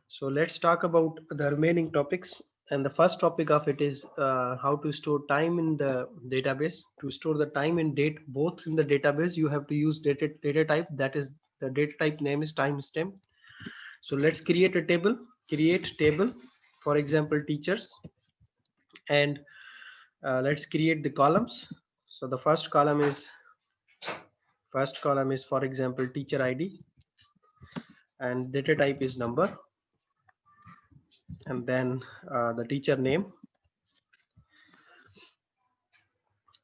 So let's talk about the remaining topics. And the first topic of it is how to store time in the database. To store the time and date both in the database, you have to use data type. That is, the data type name is timestamp. So let's create a table. Create table, for example, teachers, and let's create the columns. So the first column is for example teacher ID, and data type is number, and then the teacher name,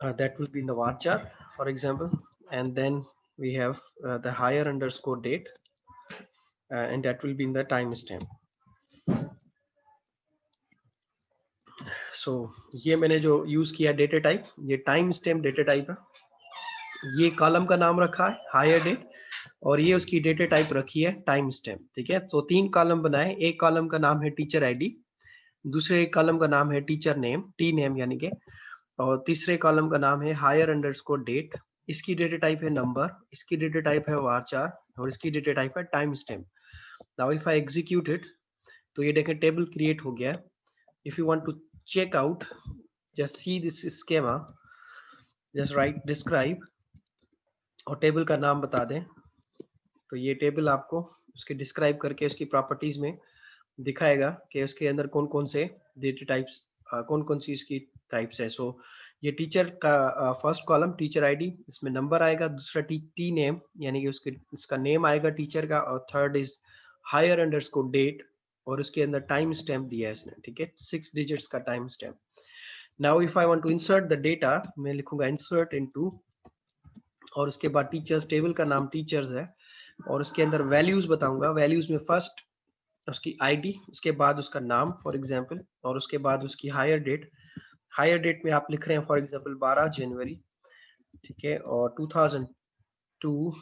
that will be in the varchar, for example, and then we have the higher underscore date, and that will be in the timestamp. So ये मैंने जो use किया data type, ये time stamp data type है। ये column का नाम रखा है हायर डेट, और ये उसकी डेटा टाइप रखी है टाइम स्टैम्प। ठीक है, तो 3 कॉलम बनाए। एक कॉलम का नाम है टीचर आईडी, दूसरे कॉलम का नाम है टीचर नेम, टी नेम यानी के, और तीसरे कॉलम का नाम है हायर अंडरस्कोर डेट। इसकी डेटा टाइप है नंबर, इसकी डेटा टाइप है वारचार, और इसकी डेटा टाइप है timestamp. Now if I execute it, तो ये देखें टेबल क्रिएट हो गया। If you want to check out, just see this schema, just write describe और टेबल का नाम बता दें। तो ये टेबल आपको उसके डिस्क्राइब करके उसकी प्रॉपर्टीज में दिखाएगा कि उसके अंदर कौन कौन से डेटा टाइप्स, कौन कौन सी इसकी टाइप्स है। सो ये टीचर का फर्स्ट कॉलम टीचर आईडी, इसमें नंबर आएगा, दूसरा टी नेम यानी कि उसके इसका नेम आएगा टीचर का, और third is hire underscore date, और उसके अंदर टाइम स्टैम्प दिया है इसने। ठीक है, 6 डिजिट्स का timestamp. Now if I want to insert the data, मैं लिखूंगा इंसर्ट इनटू, और उसके बाद टीचर्स, टेबल का नाम टीचर्स है, और उसके अंदर वैल्यूज बताऊंगा। वैल्यूज में फर्स्ट उसकी आईडी, उसके बाद उसका नाम फॉर एग्जांपल, और उसके बाद उसकी हायर डेट। हायर डेट में आप लिख रहे हैं फॉर एग्जांपल 12 जनवरी, ठीक है, और 2002।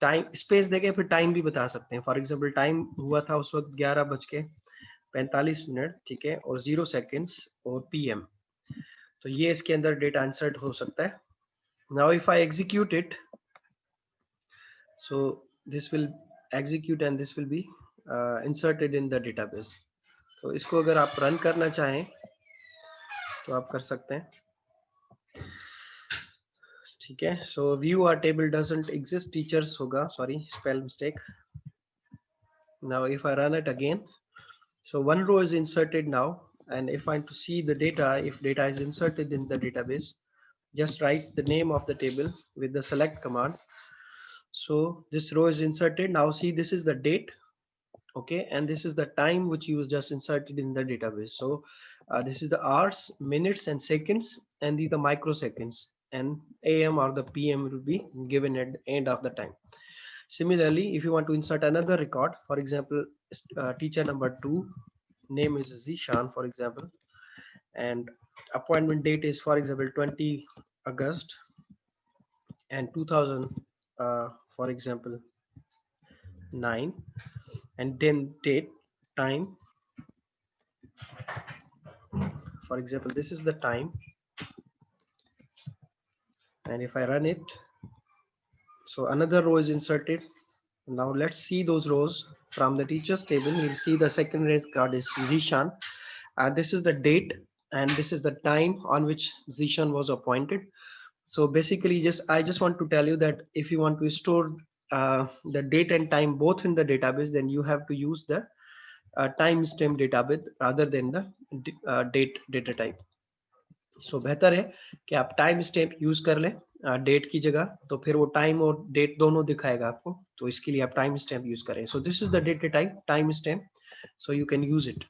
टाइम स्पेस देके फिर टाइम भी बता सकते हैं। फॉर एग्जांपल टाइम हुआ था उस वक्त 11:45, ठीक है, और 0 सेकेंड्स और पीएम। तो ये इसके अंदर डेटा इंसर्ट हो सकता है। Now if I execute it, so this will execute and this will be inserted in the database. तो इसको अगर आप रन करना चाहें तो आप कर सकते हैं। ठीक है, so view our table doesn't exist teachers होगा, sorry spell mistake. Now if I run it again, so one row is inserted now, and if I want to see the data, if data is inserted in the database, just write the name of the table with the select command. So this row is inserted now. See, this is the date, okay, and this is the time which you just inserted in the database. So this is the hours, minutes and seconds, and the microseconds, and am or the pm will be given at the end of the time. Similarly, if you want to insert another record, for example, teacher number 2, name is Zishan for example, and appointment date is for example 20 August and 2000, for example 9, and then date, time, for example this is the time, and if I run it, so another row is inserted. Now let's see those rows. From the teachers table, you'll see the second record is Zishan, and this is the date, and this is the time on which Zishan was appointed. So basically, I just want to tell you that if you want to store the date and time both in the database, then you have to use the timestamp database rather than the date data type. सो बेहतर है कि आप time stamp use कर लें date की जगह, तो फिर वो टाइम और डेट दोनों दिखाएगा आपको। तो इसके लिए आप टाइम स्टैम्प यूज करें। So this is the data type time stamp, so you can use it.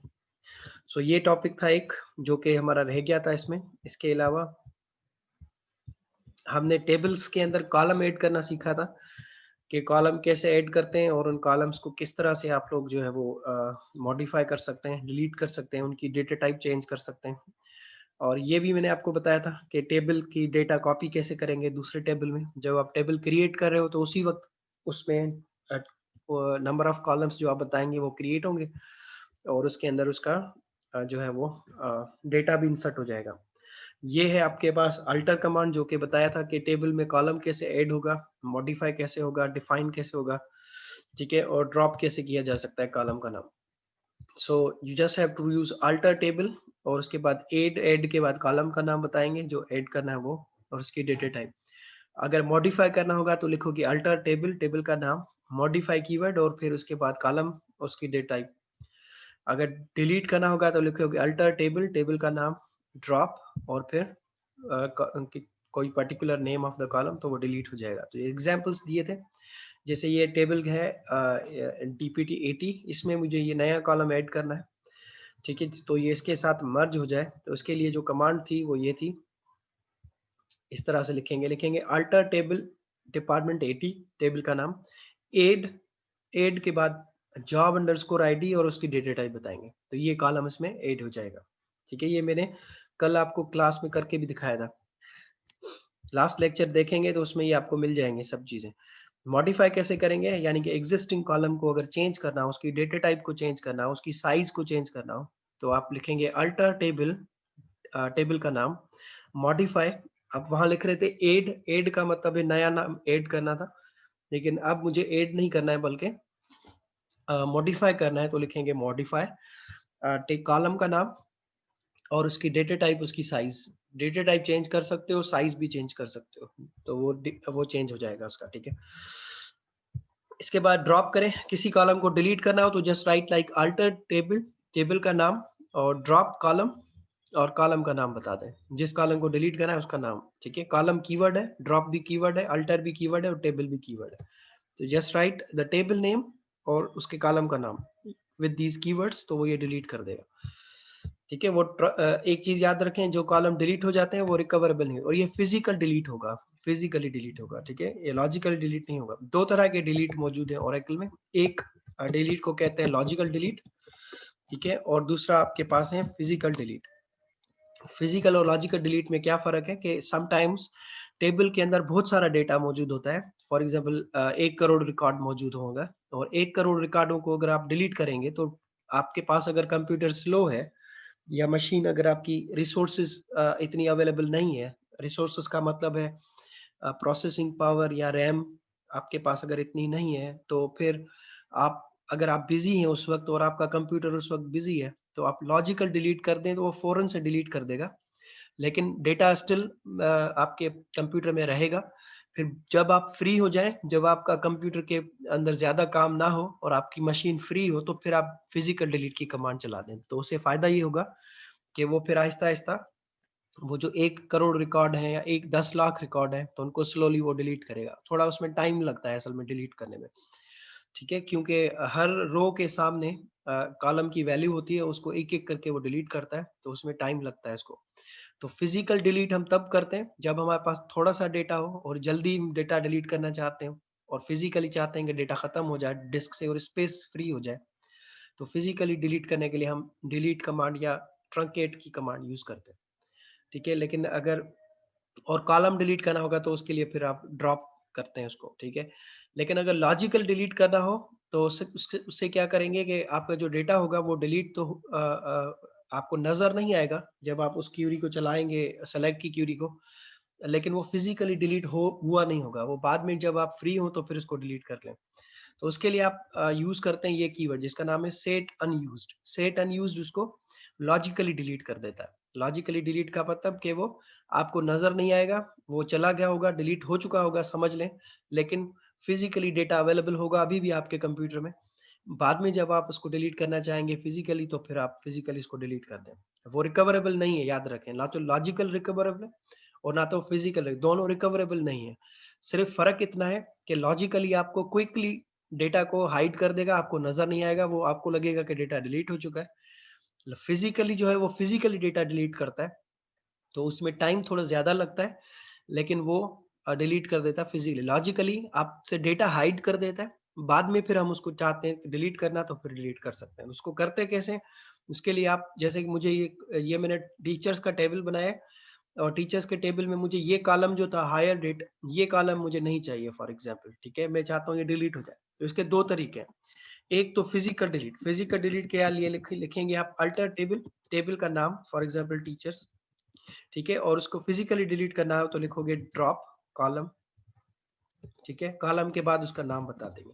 So ये टॉपिक था एक जो कि हमारा रह गया था इसमें। इसके अलावा हमने टेबल्स के अंदर कॉलम ऐड करना सीखा था कि कॉलम कैसे ऐड करते हैं, और उन कॉलम्स को किस तरह से आप लोग जो है वो मॉडिफाई कर सकते हैं, डिलीट कर सकते हैं, उनकी डेटा टाइप चेंज कर सकते हैं। और ये भी मैंने आपको बताया था कि टेबल की डेटा कॉपी कैसे करेंगे दूसरे टेबल में। जब आप टेबल क्रिएट कर रहे हो तो उसी वक्त उसमें नंबर ऑफ कॉलम्स जो आप बताएंगे वो क्रिएट होंगे, और उसके अंदर उसका जो है वो डेटा भी इंसर्ट हो जाएगा। ये है आपके पास अल्टर कमांड जो कि बताया था कि टेबल में कॉलम कैसे ऐड होगा, मॉडिफाई कैसे होगा, डिफाइन कैसे होगा, ठीक है, और ड्रॉप कैसे किया जा सकता है कॉलम का नाम। So you just have to use alter table, और उसके बाद ऐड के बाद कॉलम का नाम बताएंगे जो ऐड करना है वो, और उसकी डेटा टाइप। अगर मॉडिफाई करना होगा तो लिखोगे अल्टर टेबल, टेबल का नाम, मॉडिफाई कीवर्ड, और फिर उसके बाद कॉलम, उसकी डेटा टाइप। अगर डिलीट करना होगा तो लिखोगे अल्टर टेबल, टेबल का नाम, ड्रॉप, और फिर कोई particular name of the column, तो वो डिलीट हो जाएगा। तो ये एग्जांपल्स दिए थे। जैसे ये टेबल है dpt 80, इसमें मुझे ये नया कॉलम ऐड करना है, ठीक है। तो ये इसके साथ मर्ज हो जाए, तो उसके लिए जो कमांड थी वो ये थी, इस तरह से लिखेंगे अल्टर टेबल डिपार्टमेंट 80, टेबल का नाम, एड, एड के बाद जॉब अंडरस्कोर आईडी, और उसकी डेटा टाइप बताएंगे, तो ये कॉलम इसमें ऐड हो जाएगा, ठीक है। ये मैंने कल आपको क्लास में करके भी दिखाया था, लास्ट लेक्चर देखेंगे तो उसमें ये आपको मिल जाएंगे सब चीजें। मॉडिफाई कैसे करेंगे, यानी कि एग्जिस्टिंग कॉलम को अगर चेंज करना हो, उसकी डेटा टाइप को चेंज करना हो, उसकी साइज को चेंज करना हो, तो आप लिखेंगे अल्टर टेबल, टेबल का नाम, मॉडिफाई। आप वहां लिख रहे थे एड, एड का मतलब है नया नाम ऐड करना था, लेकिन अब मुझे ऐड नहीं करना है बल्कि मॉडिफाई करना है, तो लिखेंगे मॉडिफाई, टेक कॉलम का नाम, और उसकी डेटा टाइप, उसकी साइज। डेटा टाइप चेंज कर सकते हो, साइज भी चेंज कर सकते हो, तो वो चेंज हो जाएगा उसका, ठीक है। इसके बाद ड्रॉप करें, किसी कॉलम को डिलीट करना हो तो just right like alter table, table का नाम, और ड्रॉप कॉलम, और कॉलम का नाम बता दें, जिस कॉलम को डिलीट करना है उसका नाम, ठीक है। कॉलम कीवर्ड है, ड्रॉप भी कीवर्ड है, अल्टर भी कीवर्ड है, और टेबल भी कीवर्ड है। तो just right the table name और उसके कॉलम का नाम विद दीज कीवर्ड्स, तो वो ये डिलीट कर देगा, ठीक है। वो एक चीज याद रखें, जो कॉलम डिलीट हो जाते हैं वो रिकवरेबल नहीं, और ये फिजिकल डिलीट होगा, फिजिकली डिलीट होगा, ठीक है। ये लॉजिकल डिलीट नहीं होगा। दो तरह के डिलीट मौजूद है ओरेकल में, एक डिलीट को कहते हैं लॉजिकल डिलीट, ठीक है, और दूसरा आपके पास है फिजिकल डिलीट। फिजिकल और लॉजिकल डिलीट में क्या फर्क है कि समटाइम्स टेबल के अंदर बहुत सारा डेटा मौजूद होता है, फॉर एग्जांपल 1 करोड़ रिकॉर्ड मौजूद होगा, और 1 करोड़ रिकॉर्डों को अगर आप डिलीट करेंगे तो आपके पास अगर कंप्यूटर स्लो है, या मशीन अगर आपकी रिसोर्सेज इतनी अवेलेबल नहीं है, रिसोर्सेज का मतलब है प्रोसेसिंग पावर या रैम, आपके पास अगर इतनी नहीं है, तो फिर आप, अगर आप बिजी हैं उस वक्त और आपका कंप्यूटर उस वक्त बिजी है, तो आप लॉजिकल डिलीट कर दें तो वो फौरन से डिलीट कर देगा, लेकिन डेटा स्टिल आपके कंप्यूटर में रहेगा। फिर जब आप फ्री हो जाएं, जब आपका कंप्यूटर के अंदर ज्यादा काम ना हो और आपकी मशीन फ्री हो, तो फिर आप फिजिकल डिलीट की कमांड चला दें, तो उससे फायदा ये होगा कि वो फिर आहिस्ता आहिस्ता वो जो 1 करोड़ रिकॉर्ड है या 10 लाख रिकॉर्ड है, तो उनको स्लोली वो डिलीट करेगा। थोड़ा उसमें टाइम लगता है असल में डिलीट करने में, ठीक है, क्योंकि हर रो के सामने कॉलम की वैल्यू होती है, उसको एक एक करके वो डिलीट करता है, तो उसमें टाइम लगता है इसको। तो फिजिकल डिलीट हम तब करते हैं जब हमारे पास थोड़ा सा डेटा हो और जल्दी डेटा डिलीट करना चाहते हो, और फिजिकली चाहते हैं कि डेटा खत्म हो जाए डिस्क से और स्पेस फ्री हो जाए, तो फिजिकली डिलीट करने के लिए हम डिलीट कमांड या ट्रंकेट की कमांड यूज करते हैं, ठीक है। लेकिन अगर और कॉलम डिलीट करना होगा तो उसके लिए फिर आप ड्रॉप करते हैं उसको, ठीक है। लेकिन अगर लॉजिकल डिलीट करना हो तो उससे क्या करेंगे कि आपका जो डेटा होगा वो डिलीट तो आपको नजर नहीं आएगा जब आप उस क्यूरी को चलाएंगे, सेलेक्ट की क्यूरी को, लेकिन वो फिजिकली डिलीट हो हुआ नहीं होगा, वो बाद में जब आप फ्री हो तो फिर उसको डिलीट कर लें। तो उसके लिए आप यूज करते हैं ये कीवर्ड जिसका नाम है सेट अनयूज्ड। सेट अनयूज्ड उसको लॉजिकली डिलीट कर देता है। लॉजिकली डिलीट का मतलब कि वो आपको नजर नहीं आएगा, वो चला गया होगा, डिलीट हो चुका होगा समझ लें, लेकिन फिजिकली डेटा अवेलेबल होगा अभी भी आपके कंप्यूटर में। बाद में जब आप उसको डिलीट करना चाहेंगे फिजिकली, तो फिर आप फिजिकली इसको डिलीट कर दें। वो रिकवरेबल नहीं है, याद रखें, ना तो लॉजिकल रिकवरेबल है और ना तो फिजिकल, दोनों रिकवरेबल नहीं है। सिर्फ फर्क इतना है कि लॉजिकली आपको क्विकली डेटा को हाइड कर देगा, आपको नजर नहीं आएगा, वो आपको लगेगा कि डेटा डिलीट हो चुका है। फिजिकली जो है वो फिजिकली डेटा डिलीट करता है, तो उसमें टाइम थोड़ा ज्यादा लगता है, लेकिन वो डिलीट कर देता है फिजिकली। लॉजिकली आपसे डेटा हाइड कर देता है, बाद में फिर हम उसको चाहते हैं डिलीट करना तो फिर डिलीट कर सकते हैं। उसको करते कैसे, उसके लिए आप, जैसे कि मुझे ये मैंने टीचर्स का टेबल बनाया है, और टीचर्स के टेबल में मुझे ये कॉलम जो था हायर डेट, ये कॉलम मुझे नहीं चाहिए फॉर एग्जांपल, ठीक है, मैं चाहता हूँ ये डिलीट हो जाए। तो इसके दो तरीके हैं, एक तो फिजिकल डिलीट, फिजिकल डिलीट के लिए लिखेंगे आप अल्टर टेबल, टेबल का नाम फॉर एग्जांपल टीचर्स, ठीक है, और उसको फिजिकली डिलीट करना हो तो लिखोगे ड्रॉप कॉलम, ठीक है, कॉलम के बाद उसका नाम बता देंगे,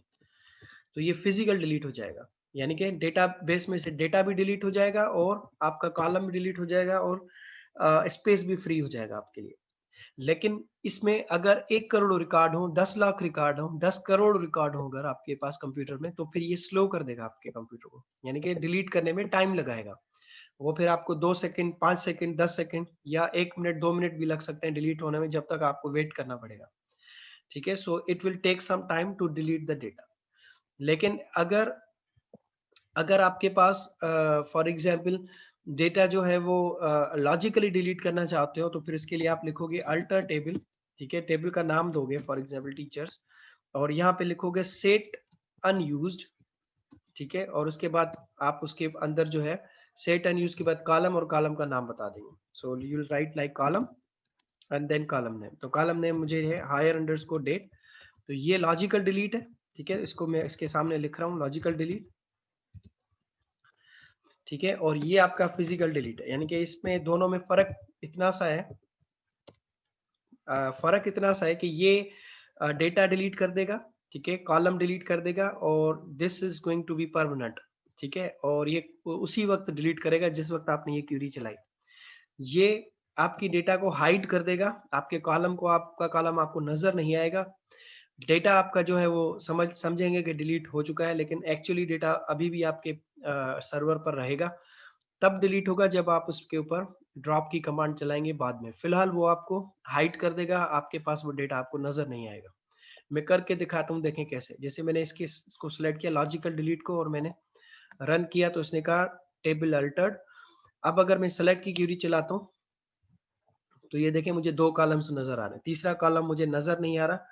तो ये फिजिकल डिलीट हो जाएगा। यानी कि डेटाबेस में से डेटा भी डिलीट हो जाएगा और आपका कॉलम भी डिलीट हो जाएगा और स्पेस भी फ्री हो जाएगा आपके लिए। लेकिन इसमें अगर 1 करोड़ रिकॉर्ड हो, 10 लाख रिकॉर्ड हो, 10 करोड़ रिकॉर्ड हो अगर आपके पास कंप्यूटर में, तो फिर ये स्लो कर देगा आपके कंप्यूटर को, यानी कि डिलीट करने में टाइम लगाएगा। वो फिर आपको 2 सेकंड, 5 सेकंड, 10 सेकंड या 1 मिनट, 2 मिनट भी लग सकते हैं डिलीट होने में, जब तक आपको वेट करना पड़ेगा। ठीक है, so it will take some time to delete the data. लेकिन अगर अगर आपके पास फॉर एग्जांपल डेटा जो है वो लॉजिकली डिलीट करना चाहते हो, तो फिर इसके लिए आप लिखोगे अल्टर टेबल। ठीक है, टेबल का नाम दोगे फॉर एग्जांपल टीचर्स, और यहाँ पे लिखोगे सेट अनयूज्ड। ठीक है, और उसके बाद आप उसके अंदर जो है सेट अनयूज्ड के बाद कॉलम और कॉलम का नाम बता देंगे। So you will write like column and then column name. तो कॉलम नेम मुझे है हायर अंडरस्कोर डेट। तो ये लॉजिकल डिलीट है। ठीक है, इसको मैं इसके सामने लिख रहा हूँ लॉजिकल डिलीट। ठीक है, और ये आपका फिजिकल डिलीट है, यानी कि इसमें दोनों में फर्क इतना सा है, फर्क इतना सा है कि ये डेटा डिलीट कर देगा। ठीक है, कॉलम डिलीट कर देगा और this is going to be permanent. ठीक है, और ये उसी वक्त डिलीट करेगा जिस वक्त आपने ये क्यूरी चलाई। ये आपकी डेटा को हाइड कर देगा, आपके कॉलम को, आपका कॉलम आपको नजर नहीं आएगा। डेटा आपका जो है वो समझेंगे कि डिलीट हो चुका है, लेकिन एक्चुअली डेटा अभी भी आपके सर्वर पर रहेगा। तब डिलीट होगा जब आप उसके ऊपर ड्रॉप की कमांड चलाएंगे बाद में। फिलहाल वो आपको हाइड कर देगा, आपके पास वो डेटा आपको नजर नहीं आएगा। मैं करके दिखाता हूँ, देखें कैसे। जैसे मैंने इसको सिलेक्ट किया लॉजिकल डिलीट को और मैंने रन किया, तो इसने कहा टेबल अल्टर्ड। अब अगर मैं सेलेक्ट की क्यूरी चलाता हूँ, तो ये देखें मुझे 2 कॉलम्स नजर आ रहे हैं, तीसरा कॉलम मुझे नजर नहीं आ रहा।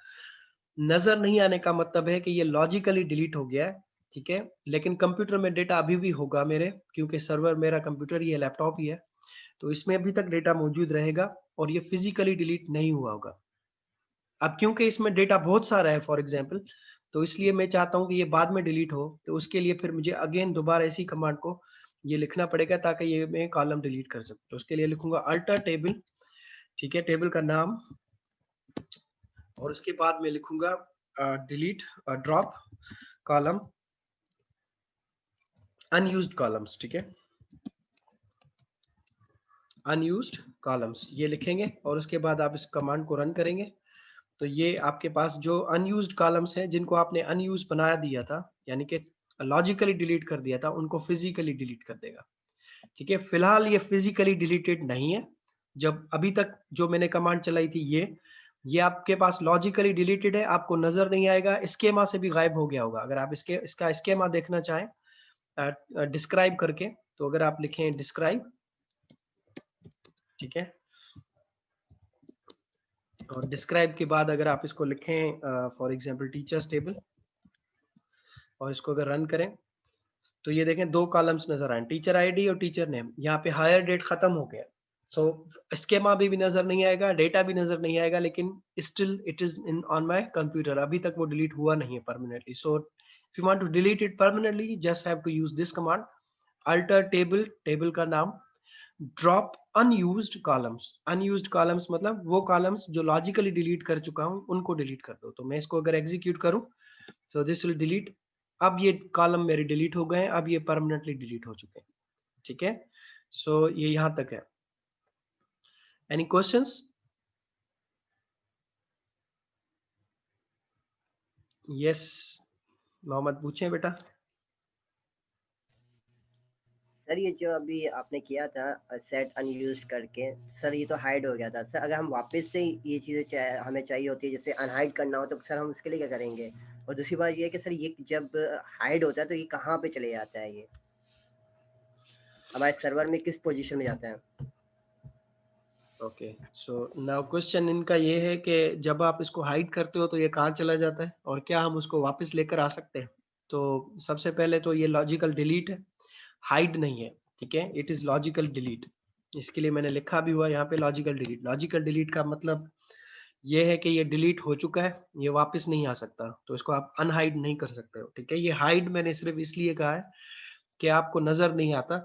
नजर नहीं आने का मतलब है कि ये लॉजिकली डिलीट हो गया है। ठीक है, लेकिन कंप्यूटर में डेटा अभी भी होगा मेरे, क्योंकि सर्वर मेरा कंप्यूटर ही है, लैपटॉप ही है, तो इसमें अभी तक डेटा मौजूद रहेगा और ये फिजिकली डिलीट नहीं हुआ होगा। अब क्योंकि इसमें डेटा बहुत सारा है फॉर एग्जांपल, तो इसलिए मैं चाहता हूं कि ये बाद में डिलीट हो, तो उसके लिए फिर मुझे अगेन दोबारा इसी कमांड को ये लिखना पड़ेगा ताकि ये मैं कॉलम डिलीट कर सकूं। तो उसके लिए लिखूंगा अल्टर टेबल। ठीक है, टेबल का नाम, और उसके बाद मैं लिखूंगा delete drop column unused columns. ठीक है, अनयूज्ड कॉलम्स ये लिखेंगे और उसके बाद आप इस कमांड को रन करेंगे, तो ये आपके पास जो अनयूज्ड कॉलम्स हैं जिनको आपने अनयूज बना दिया था, यानी कि लॉजिकली डिलीट कर दिया था, उनको फिजिकली डिलीट कर देगा। ठीक है, फिलहाल ये फिजिकली डिलीटेड नहीं है। जब अभी तक जो मैंने कमांड चलाई थी ये आपके पास लॉजिकली डिलीटेड है, आपको नजर नहीं आएगा, स्केमा से भी गायब हो गया होगा। अगर आप इसका स्केमा देखना चाहें डिस्क्राइब करके, तो अगर आप लिखें डिस्क्राइब, ठीक है, और डिस्क्राइब के बाद अगर आप इसको लिखें फॉर एग्जांपल टीचर्स टेबल, और इसको अगर रन करें, तो ये देखें 2 कॉलम्स नजर आए, टीचर आईडी और टीचर नेम। यहाँ पे हायर डेट खत्म हो गया। सो स्केमा भी नजर नहीं आएगा, डेटा भी नजर नहीं आएगा, लेकिन still it is in on my computer, अभी तक वो डिलीट हुआ नहीं है permanently. So if you want to delete it permanently, just have to use this command alter table, table का नाम, drop unused columns. Unused columns मतलब वो कॉलम्स जो लॉजिकली डिलीट कर चुका हूं उनको डिलीट कर दो। तो मैं इसको अगर एग्जीक्यूट करूं, सो दिस विल डिलीट। अब ये कॉलम मेरे डिलीट हो गए हैं, अब ये परमानेंटली डिलीट हो चुके हैं। ठीक है, सो ये यहां तक है। Any questions? यस, मोहम्मद पूछें बेटा। सर ये जो अभी आपने किया था सेट अनयूज्ड करके, सर ये तो हाइड हो गया था सर। अगर हम वापस से ये चीज़ें हमें चाहिए होती है, जैसे अनहाइड करना हो, तो सर हम उसके लिए क्या करेंगे? और दूसरी बात ये है कि सर ये जब हाइड होता है तो ये कहाँ पे चले जाता है? ये हमारे सर्वर में किस पोजीशन में जाता है? ओके, सो नाउ क्वेश्चन इनका ये है कि जब आप इसको हाइड करते हो तो ये कहाँ चला जाता है और क्या हम उसको वापस लेकर आ सकते हैं? तो सबसे पहले तो ये लॉजिकल डिलीट है, हाइड नहीं है। ठीक है, इट इज लॉजिकल डिलीट। इसके लिए मैंने लिखा भी हुआ यहाँ पे लॉजिकल डिलीट। लॉजिकल डिलीट का मतलब ये है कि ये डिलीट हो चुका है, ये वापस नहीं आ सकता, तो इसको आप अनहाइड नहीं कर सकते हो। ठीक है, ये हाइड मैंने सिर्फ इसलिए कहा है कि आपको नजर नहीं आता,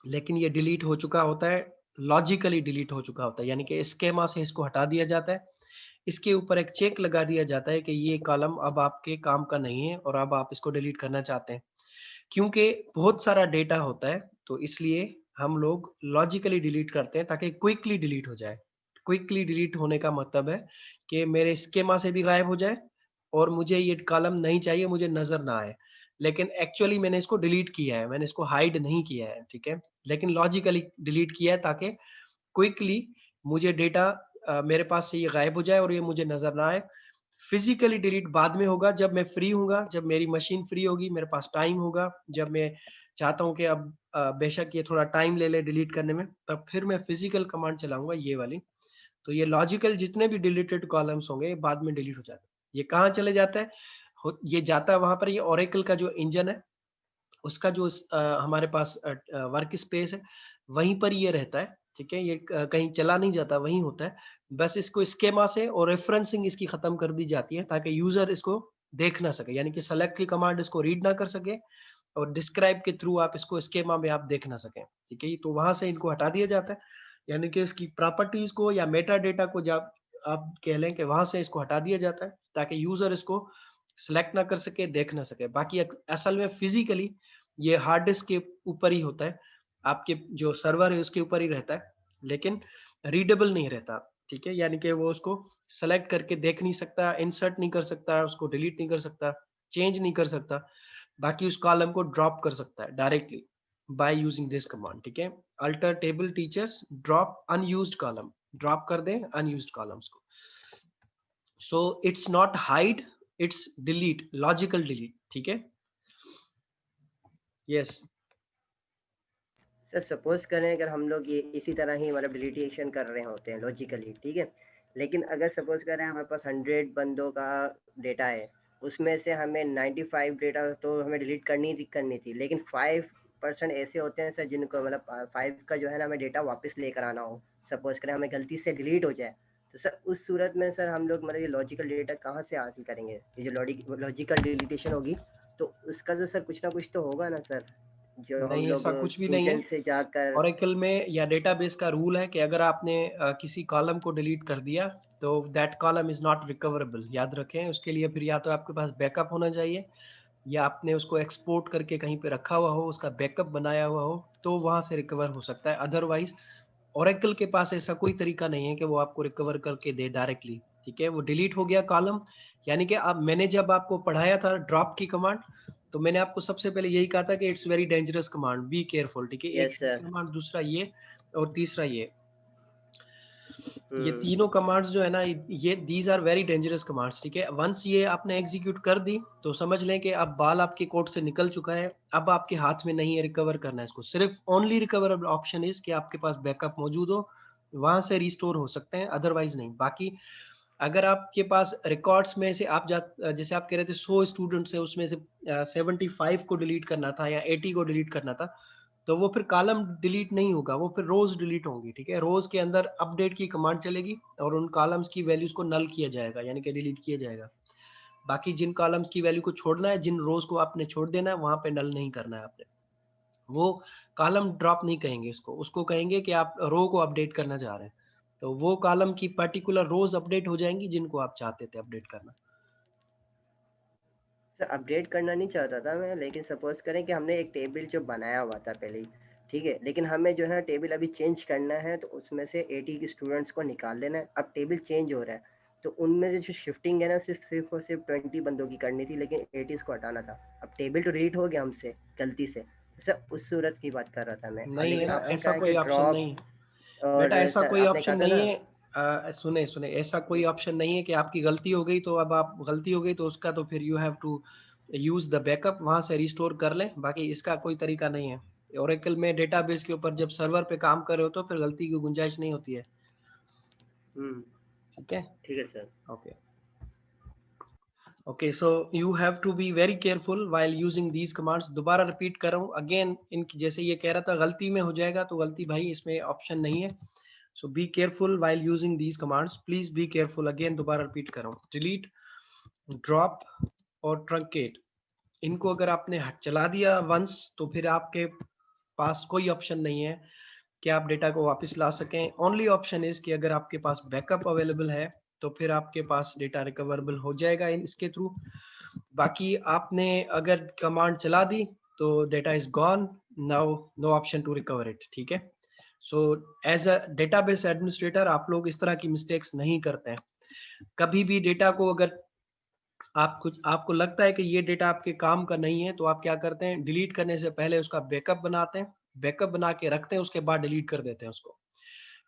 लेकिन ये डिलीट हो चुका होता है, लॉजिकली डिलीट हो चुका होता है, यानी कि स्केमा से इसको हटा दिया जाता है, इसके ऊपर एक चेक लगा दिया जाता है कि ये कॉलम अब आपके काम का नहीं है और अब आप इसको डिलीट करना चाहते हैं। क्योंकि बहुत सारा डेटा होता है तो इसलिए हम लोग लॉजिकली डिलीट करते हैं ताकि क्विकली डिलीट हो जाए। क्विकली डिलीट होने का मतलब है कि मेरे स्कीमा से भी गायब हो जाए और मुझे ये कॉलम नहीं चाहिए, मुझे नजर ना आए। लेकिन एक्चुअली मैंने इसको डिलीट किया है, मैंने इसको हाइड नहीं किया है, ठीक है, लेकिन लॉजिकली डिलीट किया है ताकि क्विकली मुझे डेटा मेरे पास से ये गायब हो जाए और ये मुझे नजर ना आए। फिजिकली डिलीट बाद में होगा जब मैं फ्री हूँगा, जब मेरी मशीन फ्री होगी, मेरे पास टाइम होगा, जब मैं चाहता हूँ कि अब बेशक ये थोड़ा टाइम ले ले डिलीट करने में, तब फिर मैं फिजिकल कमांड चलाऊंगा ये वाली। तो ये लॉजिकल जितने भी डिलीटेड कॉलम्स होंगे ये बाद में डिलीट हो जाते हैं। ये कहाँ चले जाता है? ये जाता है वहां पर, ये ओरेकल का जो इंजन है उसका जो हमारे पास वर्क स्पेस है वहीं पर ये रहता है, ठीक है, ये कहीं चला नहीं जाता, वहीं होता है। बस इसको स्केमा से और रेफरेंसिंग इसकी खत्म कर दी जाती है ताकि यूजर इसको देख ना सके, यानी कि सेलेक्ट की कमांड इसको रीड ना कर सके और डिस्क्राइब के थ्रू आप इसको स्केमा में आप देख ना सकें, ठीक है। तो वहां से इनको हटा दिया जाता है, यानी कि इसकी प्रॉपर्टीज को या मेटा डेटा को जब आप कह लें कि वहां से इसको हटा दिया जाता है ताकि यूजर इसको सिलेक्ट ना कर सके, देख ना सके। बाकी असल में फिजिकली ये हार्ड डिस्क के ऊपर ही होता है, आपके जो सर्वर है उसके ऊपर ही रहता है, लेकिन रीडेबल नहीं रहता, ठीक है, यानी कि वो उसको सेलेक्ट करके देख नहीं सकता, इंसर्ट नहीं कर सकता, उसको डिलीट नहीं कर सकता, चेंज नहीं कर सकता। बाकी उस कॉलम को ड्रॉप कर सकता है directly by using this command, ठीक है। Alter table teachers drop unused column, drop कर दें अनयूज्ड कॉलम्स को। So it's not hide, it's delete, logical delete, ठीक है। यस। सर सपोज करें अगर हम लोग ये इसी तरह ही मतलब डिलीटिएशन कर रहे होते हैं लॉजिकली, ठीक है, लेकिन अगर सपोज करें हमारे पास 100 बंदों का डेटा है, उसमें से हमें 95 डेटा तो हमें डिलीट करनी थी, लेकिन 5% ऐसे होते हैं सर जिनको मतलब 5 का जो है ना हमें डेटा वापस लेकर आना हो, सपोज करें हमें गलती से डिलीट हो जाए, तो सर उस सूरत में सर हम लोग मतलब ये लॉजिकल डेटा कहाँ से हासिल करेंगे? ये जो लॉजिकल डिलीटेशन होगी तो उसका तो सर कुछ ना कुछ तो होगा ना सर, जो हम नहीं, लोग ऐसा कुछ भी नहीं है। इंजन से जाकर। ओरेकल में या डेटाबेस का रूल है कि अगर आपने किसी कॉलम को डिलीट कर दिया तो that column is not recoverable, याद रखें। उसके लिए फिर या तो आपके पास बैकअप होना चाहिए या आपने उसको एक्सपोर्ट करके कहीं पे रखा हुआ हो, उसका बैकअप बनाया हुआ हो, तो वहां से रिकवर हो सकता है। अदरवाइज ओरेकल के पास ऐसा कोई तरीका नहीं है कि वो आपको रिकवर करके दे डायरेक्टली, ठीक है। वो डिलीट हो गया कॉलम, यानी कि अब मैंने जब आपको पढ़ाया था ड्रॉप की कमांड, तो मैंने आपको सबसे पहले यही कहा था कि it's very dangerous command, be careful, ठीक है। एक यस सर। कमांड, दूसरा ये और तीसरा ये हम्म। तीनों कमांड्स जो है ना, ये these are very dangerous commands, ठीक है। वंस ये आपने एग्जीक्यूट कर दी तो समझ लें कि अब बाल आपके कोर्ट से निकल चुका है, अब आपके हाथ में नहीं है रिकवर करना है इसको। सिर्फ ओनली रिकवरेबल ऑप्शन इज कि आपके पास बैकअप मौजूद हो, वहां से रिस्टोर हो सकते हैं, अदरवाइज नहीं। बाकी अगर आपके पास रिकॉर्ड्स में से आप जैसे आप कह रहे थे 100 स्टूडेंट्स है, उसमें से 75 को डिलीट करना था या 80 को डिलीट करना था, तो वो फिर कॉलम डिलीट नहीं होगा, वो फिर रोज डिलीट होंगी, ठीक है। रोज के अंदर अपडेट की कमांड चलेगी और उन कॉलम्स की वैल्यूज को नल किया जाएगा, यानी कि डिलीट किया जाएगा। बाकी जिन कॉलम्स की वैल्यू को छोड़ना है, जिन रोज को आपने छोड़ देना है, वहां पे नल नहीं करना है आपने। वो कॉलम ड्रॉप नहीं कहेंगे इसको, उसको कहेंगे कि आप रो को अपडेट करना चाह रहे हैं, तो वो कॉलम की पर्टिकुलर रोज अपडेट हो जाएंगी जिनको आप चाहते थे अपडेट करना। सर अपडेट करना नहीं चाहता था मैं, लेकिन सपोज करें कि हमने एक टेबल जो बनाया हुआ था पहले ही, ठीक है, लेकिन हमें जो है ना टेबल अभी चेंज करना है, तो उसमें से 80 के स्टूडेंट्स को निकाल देना है। अब टेबल चेंज हो रहा है, तो उनमें से जो शिफ्टिंग है ना सिर्फ और सिर्फ 20 बंदों की करनी थी, लेकिन 80 को हटाना था। अब टेबल तो डिलीट हो गया हमसे गलती से, तो सर उस सूरत की बात कर रहा था मैं। और नहीं है लेकिन ना, आपने ऐसा कहा है कि कोई ऑप्शन ड्रॉप, नहीं। बेटा और ऐसा सर कोई आपने ऑप्शन कहा था नहीं ना। है। सुने सुने, ऐसा कोई ऑप्शन नहीं है कि आपकी गलती हो गई तो अब आप गलती हो गई तो उसका तो फिर you have to use the backup, वहां से रिस्टोर कर लें। बाकी इसका कोई तरीका नहीं है। ओरेकल में डेटाबेस के ऊपर जब सर्वर पे काम कर रहे हो तो फिर गलती की गुंजाइश नहीं होती है, हम्म। ठीक है। ठीक है sir. Okay okay, so you have to be very careful while using these commands. दोबारा रिपीट कर रहा हूँ अगेन, इनकी जैसे ये कह रहा था गलती में हो जाएगा, तो गलती भाई इसमें ऑप्शन नहीं है। So be careful while using these commands, please be careful. Again दोबारा रिपीट कर रहा हूँ, डिलीट, ड्रॉप और ट्रंकेट, इनको अगर आपने चला दिया वंस तो फिर आपके पास कोई ऑप्शन नहीं है कि आप डेटा को वापस ला सकें। ओनली ऑप्शन इज कि अगर आपके पास बैकअप अवेलेबल है तो फिर आपके पास डेटा रिकवरेबल हो जाएगा इसके थ्रू। बाकी आपने अगर कमांड चला दी तो data is gone, now no option to recover it, ठीक है। So as a database administrator आप लोग इस तरह की मिस्टेक्स नहीं करते हैं। कभी भी डेटा को अगर आपको लगता है कि ये डेटा आपके काम का नहीं है, तो आप क्या करते हैं, डिलीट करने से पहले उसका बैकअप बनाते हैं, बैकअप बना के रखते हैं, उसके बाद डिलीट कर देते हैं उसको।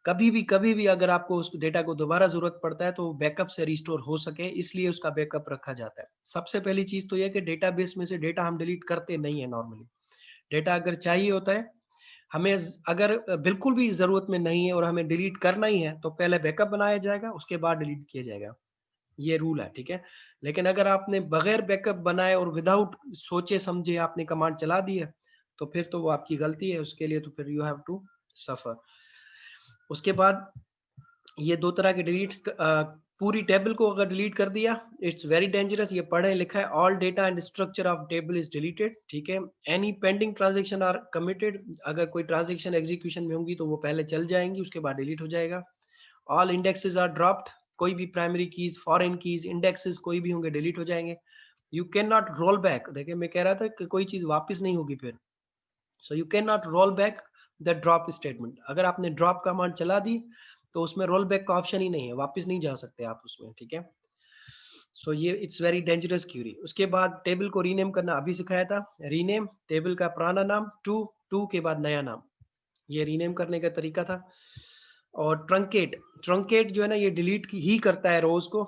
कभी भी अगर आपको उस डेटा को दोबारा जरूरत पड़ता है तो बैकअप से रिस्टोर हो सके, इसलिए उसका बैकअप रखा जाता है। सबसे पहली चीज तो यह कि डेटाबेस में से डेटा हम डिलीट करते नहीं है नॉर्मली। डेटा अगर चाहिए होता है हमें, अगर बिल्कुल भी जरूरत में नहीं है और हमें डिलीट करना ही है, तो पहले बैकअप बनाया जाएगा, उसके बाद डिलीट किया जाएगा। ये रूल है, ठीक है। लेकिन अगर आपने बगैर बैकअप बनाए और विदाउट सोचे समझे आपने कमांड चला दी है, तो फिर तो वो आपकी गलती है, उसके लिए तो फिर यू हैव टू सफर। उसके बाद ये दो तरह के डिलीट, पूरी टेबल को अगर डिलीट कर दिया, इट्स वेरी डेंजरस। ये पढ़े लिखा है, all data and structure of table is deleted, ठीक है। Any pending transaction are committed, अगर कोई ट्रांजेक्शन एग्जीक्यूशन में होंगी तो वो पहले चल जाएंगी, उसके बाद डिलीट हो जाएगा। ऑल इंडेक्सेस आर ड्रॉप्ड, कोई भी primary keys, foreign keys, indexes कोई भी होंगे डिलीट हो जाएंगे। You can not roll back, देखिए मैं कह रहा था कि कोई चीज वापस नहीं होगी फिर। सो you can not roll back the drop statement. अगर आपने ड्रॉप कमांड चला दी तो उसमें रोल बैक का ऑप्शन ही नहीं है, वापस नहीं जा सकते आप उसमें, ठीक है। सो ये इट्स वेरी डेंजरस क्यूरी। उसके बाद टेबल को रीनेम करना अभी सिखाया था। रीनेम, टेबल का पुराना नाम टू के बाद नया नाम, ये रीनेम करने का तरीका था। और ट्रंकेट, ट्रंकेट जो है ना ये डिलीट ही करता है रोज को।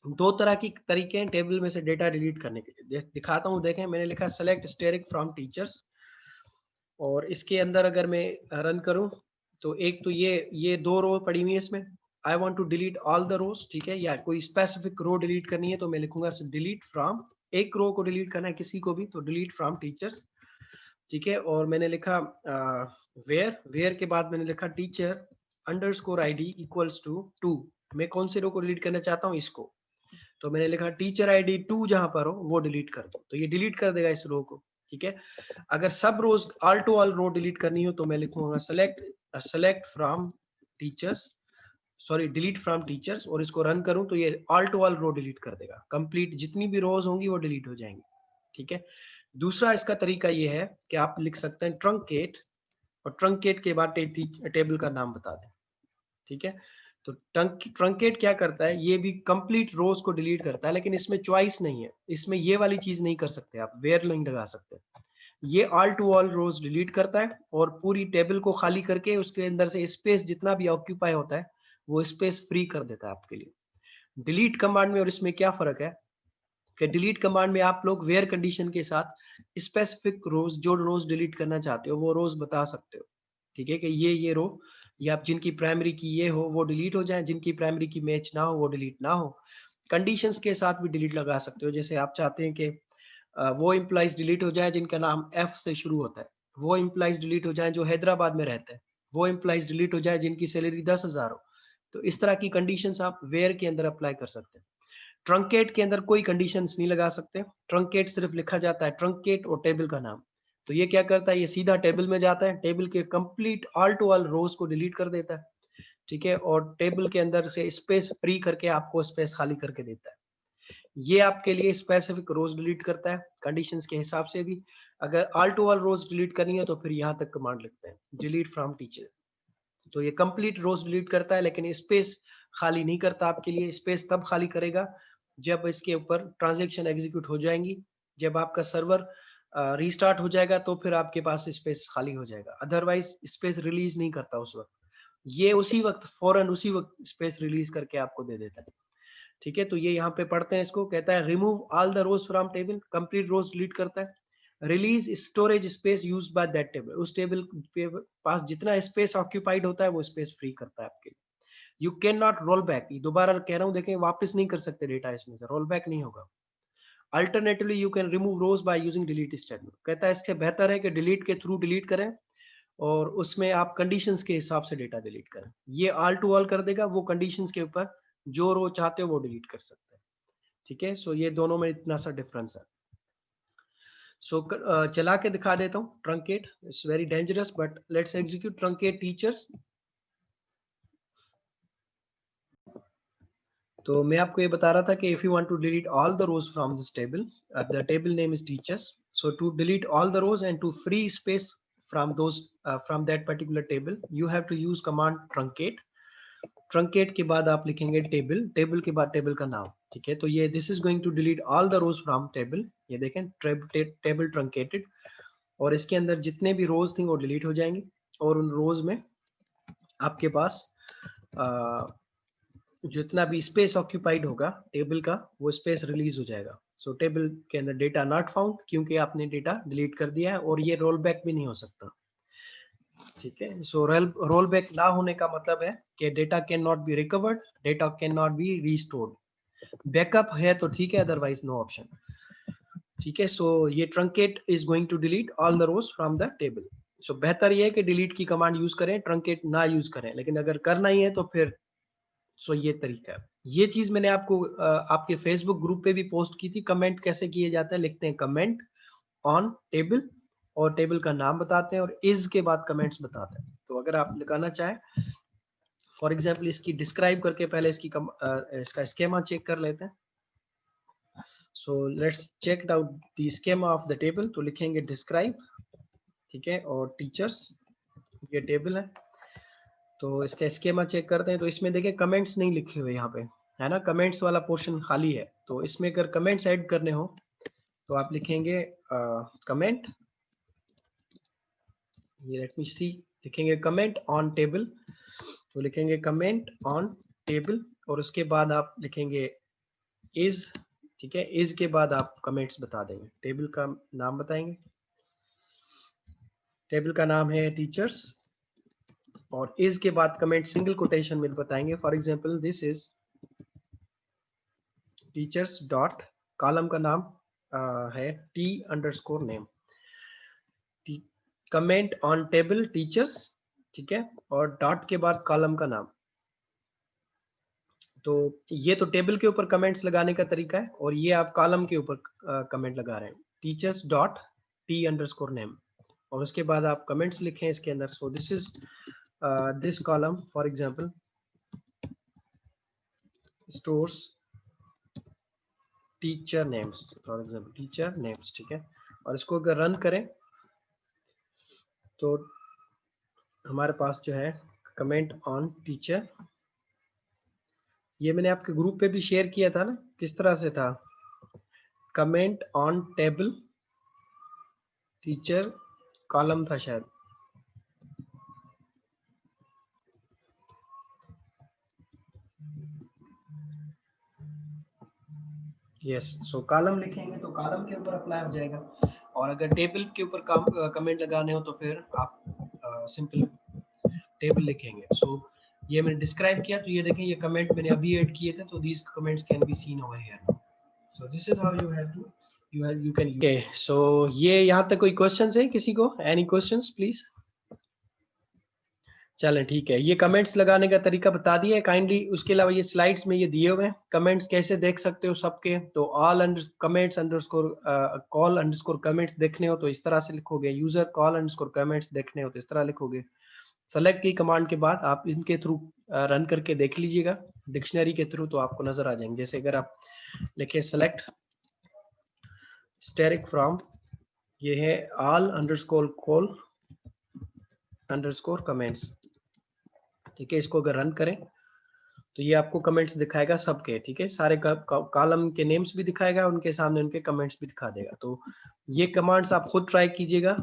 दो तरह की तरीके हैं टेबल में से डेटा डिलीट करने के लिए, दिखाता हूँ। देखें मैंने लिखा सेलेक्ट स्टेरिक फ्रॉम टीचर्स, और इसके अंदर अगर मैं रन करूं तो एक तो ये दो रो पड़ी हुई है इसमें। I want to delete all the rows, ठीक है, या कोई स्पेसिफिक रो डिलीट करनी है तो मैं लिखूंगा डिलीट फ्रॉम, एक रो को डिलीट करना है किसी को भी तो डिलीट फ्रॉम टीचर्स, ठीक है। और मैंने लिखा वेयर के बाद मैंने लिखा teacher underscore ID equals to मैं कौन से रो को डिलीट करना चाहता हूँ, इसको। तो मैंने लिखा टीचर आईडी 2 जहां पर हो वो डिलीट कर दो, तो ये डिलीट कर देगा इस रो को, ठीक है। अगर सब rows all to all row delete करनी हो तो मैं लिखूंगा select from teachers, sorry delete from teachers, और इसको रन करूं तो ये all to all row delete कर देगा, कंप्लीट जितनी भी रोज होंगी वो डिलीट हो जाएंगी, ठीक है। दूसरा इसका तरीका ये है कि आप लिख सकते हैं ट्रंकेट, और ट्रंकेट के बाद टेबल का नाम बता दें, ठीक है। तो ट्रंकेट क्या करता है, ये भी कंप्लीट रोज को डिलीट करता है, लेकिन इसमें चॉइस नहीं है, इसमें ये वाली चीज नहीं कर सकते आप, वेयर नहीं लगा सकते। ये all to all rows delete करता है और पूरी टेबल को खाली करके उसके अंदर से स्पेस जितना भी ऑक्यूपाई होता है वो स्पेस फ्री कर देता है आपके लिए। डिलीट कमांड में और इसमें क्या फर्क है कि डिलीट कमांड में आप लोग वेयर कंडीशन के साथ स्पेसिफिक रोज, जो रोज डिलीट करना चाहते हो वो रोज बता सकते हो, ठीक है, कि ये रो, या आप जिनकी प्राइमरी की ये हो वो डिलीट हो जाए, जिनकी प्राइमरी की मैच ना हो वो डिलीट ना हो। कंडीशंस के साथ भी डिलीट लगा सकते हो, जैसे आप चाहते हैं कि वो एम्प्लॉइज डिलीट हो जाए जिनका नाम एफ से शुरू होता है, वो एम्प्लॉइज डिलीट हो जाए जो हैदराबाद में रहते हैं, वो एम्प्लॉइज डिलीट हो जाए जिनकी सैलरी 10,000 हो। तो इस तरह की कंडीशंस आप वेयर के अंदर अप्लाई कर सकते हैं। ट्रंकेट के अंदर कोई कंडीशंस नहीं लगा सकते, ट्रंकेट सिर्फ लिखा जाता है ट्रंकेट और टेबल का नाम। तो ये क्या करता है, ये सीधा टेबल में जाता है, टेबल के कंप्लीट ऑल टू ऑल रोज को डिलीट कर देता है, ठीक है, और टेबल के अंदर से स्पेस फ्री करके आपको स्पेस खाली करके देता है। ये आपके लिए स्पेसिफिक रोज डिलीट करता है कंडीशंस के हिसाब से भी। अगर all to all rows delete करनी है तो फिर यहाँ तक कमांड लिखते हैं डिलीट फ्रॉम टीचर। तो ये कंप्लीट रोज डिलीट करता है लेकिन स्पेस खाली नहीं करता आपके लिए। स्पेस तब खाली करेगा जब इसके ऊपर ट्रांजेक्शन एग्जीक्यूट हो जाएंगी, जब आपका सर्वर रीस्टार्ट हो जाएगा तो फिर आपके पास स्पेस खाली हो जाएगा, अदरवाइज स्पेस रिलीज नहीं करता उस वक्त। ये उसी वक्त फौरन उसी वक्त स्पेस रिलीज करके आपको दे देता है, ठीक है। तो ये यहाँ पे पढ़ते हैं इसको, कहता है remove all the rows from table, complete rows delete करता है। Release storage space use by that table, उस टेबल के पास जितना स्पेस ऑक्यूपाइड होता है वो स्पेस फ्री करता है आपके लिए। You can not roll back, दोबारा कह रहा हूँ देखें, वापस नहीं कर सकते डेटा इसमें से, रोल बैक नहीं होगा। Alternatively you can remove rows by using delete statement, कहता है इससे बेहतर है कि डिलीट के थ्रू डिलीट करें और उसमें आप कंडीशंस के हिसाब से डेटा डिलीट करें। ये ऑल टू ऑल कर देगा, वो कंडीशंस के ऊपर जो रो चाहते हो वो डिलीट कर सकते हैं, ठीक है। सो ये दोनों में इतना सा डिफरेंस है। सो चला के दिखा देता हूँ truncate, it's very dangerous but let's execute truncate teachers. तो मैं आपको ये बता रहा था कि if you want to delete all the rows from this table, the table name is teachers, so to delete all the rows and to free space from those from that particular table, you have to use command truncate. Truncate के बाद आप लिखेंगे table, table के बाद table का नाम, ठीक है। तो ये this is going to delete all the rows from table, ये देखें टेबल ट्रंकेटेड, और इसके अंदर जितने भी रोज थी वो डिलीट हो जाएंगे, और उन रोज में आपके पास जितना भी स्पेस ऑक्यूपाइड होगा टेबल का, वो स्पेस रिलीज हो जाएगा। सो टेबल के अंदर डेटा नॉट फाउंड, क्योंकि आपने डेटा डिलीट कर दिया है, और ये रोल बैक भी नहीं हो सकता, ठीक है। सो रोल बैक ना होने का मतलब है कि data can not be recovered, data can not B restored. Backup है तो ठीक है, अदरवाइज नो ऑप्शन, ठीक है। सो ये truncate is going to delete all the rows from the table. So बेहतर ये है कि डिलीट की कमांड यूज करें, ट्रंकेट ना यूज करें, लेकिन अगर करना ही है तो फिर सो ये तरीका है। ये चीज मैंने आपको आपके फेसबुक ग्रुप पे भी पोस्ट की थी, कमेंट कैसे किए जाते हैं। लिखते हैं कमेंट ऑन टेबल, और टेबल का नाम बताते हैं, और इज के बाद कमेंट्स बताते हैं। तो अगर आप लगाना चाहें, फॉर एग्जाम्पल इसकी डिस्क्राइब करके पहले इसका स्केमा चेक कर लेते हैं। So let's check out the schema of the table. तो लिखेंगे डिस्क्राइब, ठीक है, और टीचर्स, ये टेबल है। तो इसका स्केमा चेक करते हैं। तो इसमें देखिए कमेंट्स नहीं लिखे हुए यहाँ पे, है ना, कमेंट्स वाला पोर्शन खाली है। तो इसमें अगर कमेंट्स ऐड करने हो तो आप लिखेंगे कमेंट, ये लेट मी सी, लिखेंगे कमेंट ऑन टेबल। तो लिखेंगे कमेंट ऑन टेबल, और उसके बाद आप लिखेंगे इज, ठीक है। इज के बाद आप कमेंट्स बता देंगे, टेबल का नाम बताएंगे, टेबल का नाम है टीचर्स, और इज के बाद कमेंट सिंगल कोटेशन में बताएंगे। For example this is teachers dot, column का नाम है T underscore name, comment on table teachers, ठीक है, और डॉट के बाद कॉलम का नाम। तो ये तो टेबल के ऊपर कमेंट्स लगाने का तरीका है, और ये आप कॉलम के ऊपर कमेंट लगा रहे हैं, teachers dot T underscore name, और उसके बाद आप कमेंट्स लिखें इसके अंदर। सो this is this column for example stores teacher names, for example teacher names, ठीक है। और इसको अगर रन करें तो हमारे पास जो है कमेंट ऑन टीचर, ये मैंने आपके ग्रुप पे भी शेयर किया था ना, किस तरह से था, comment on table teacher column था शायद, यस। सो कॉलम लिखेंगे तो कॉलम के ऊपर अप्लाई हो जाएगा, और अगर टेबल के ऊपर कमेंट लगाने हो तो फिर आप सिंपल टेबल लिखेंगे। सो ये मैंने डिस्क्राइब किया। तो ये देखें, ये कमेंट मैंने अभी ऐड किए थे, तो these comments can be seen over here. So this is how you have to you can. Okay, so ये यहाँ तक कोई क्वेश्चंस है किसी को? Any questions please? चलें ठीक है, ये कमेंट्स लगाने का तरीका बता दिया है काइंडली। उसके अलावा ये स्लाइड्स में ये दिए हुए हैं कमेंट्स कैसे देख सकते हो सबके। तो all under comments underscore call underscore comments देखने हो तो इस तरह से लिखोगे, यूजर कॉल अंडरस्कोर कमेंट्स देखने हो तो इस तरह लिखोगे। सेलेक्ट की कमांड के बाद आप इनके थ्रू रन करके देख लीजिएगा डिक्शनरी के थ्रू, तो आपको नजर आ जाएंगे। जैसे अगर आप लिखे सेलेक्ट स्टेरिक फ्रॉम, ये है all underscore call underscore comments, ठीक है। इसको अगर रन करें तो ये आपको कमेंट्स दिखाएगा सबके, ठीक है, सारे कॉलम के नेम्स भी दिखाएगा, उनके सामने उनके कमेंट्स भी दिखा देगा। तो ये कमांड्स आप खुद ट्राई कीजिएगा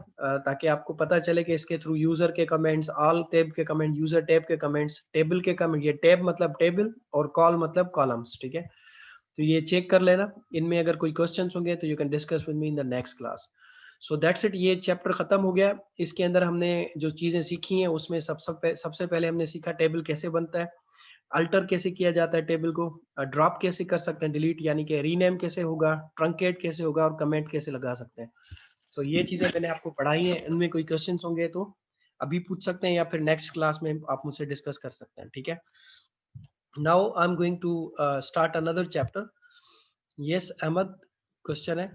ताकि आपको पता चले कि इसके थ्रू यूजर के कमेंट्स, ऑल टैब के कमेंट, यूजर टैब के कमेंट्स, टेबल के कमेंट, ये टैब मतलब टेबल और कॉल मतलब कॉलम्स, ठीक है। तो ये चेक कर लेना, इनमें अगर कोई क्वेश्चंस होंगे तो you can discuss with me in the next class. So that's it, ये चैप्टर खत्म हो गया। इसके अंदर हमने जो चीजें सीखी हैं उसमें सबसे पहले हमने सीखा टेबल कैसे बनता है, अल्टर कैसे किया जाता है टेबल को, ड्रॉप कैसे कर सकते हैं, डिलीट यानी कि रीनेम कैसे होगा, ट्रंकेट कैसे होगा, और कमेंट कैसे लगा सकते हैं। तो ये चीजें मैंने आपको पढ़ाई हैं, इनमें कोई क्वेश्चंस होंगे तो अभी पूछ सकते हैं, या फिर नेक्स्ट क्लास में आप मुझसे डिस्कस कर सकते हैं, ठीक है। Now I am going to start another chapter. Yes Ahmad, question है?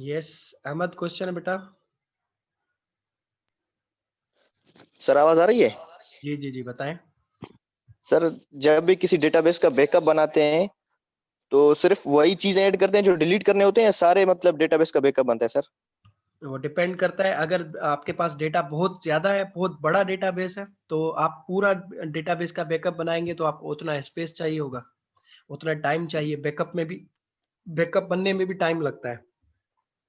यस अहमद, क्वेश्चन है बेटा? सर आवाज आ रही है? जी जी जी बताएं। सर जब भी किसी डेटाबेस का बैकअप बनाते हैं तो सिर्फ वही चीज ऐड करते हैं जो डिलीट करने होते हैं, या सारे मतलब डेटाबेस का बैकअप बनता है सर? वो डिपेंड करता है, अगर आपके पास डेटा बहुत ज्यादा है, बहुत बड़ा डेटाबेस है, तो आप पूरा डेटाबेस का बैकअप बनाएंगे तो आपको उतना स्पेस चाहिए होगा, उतना टाइम चाहिए, बैकअप में भी, बैकअप बनने में भी टाइम लगता है।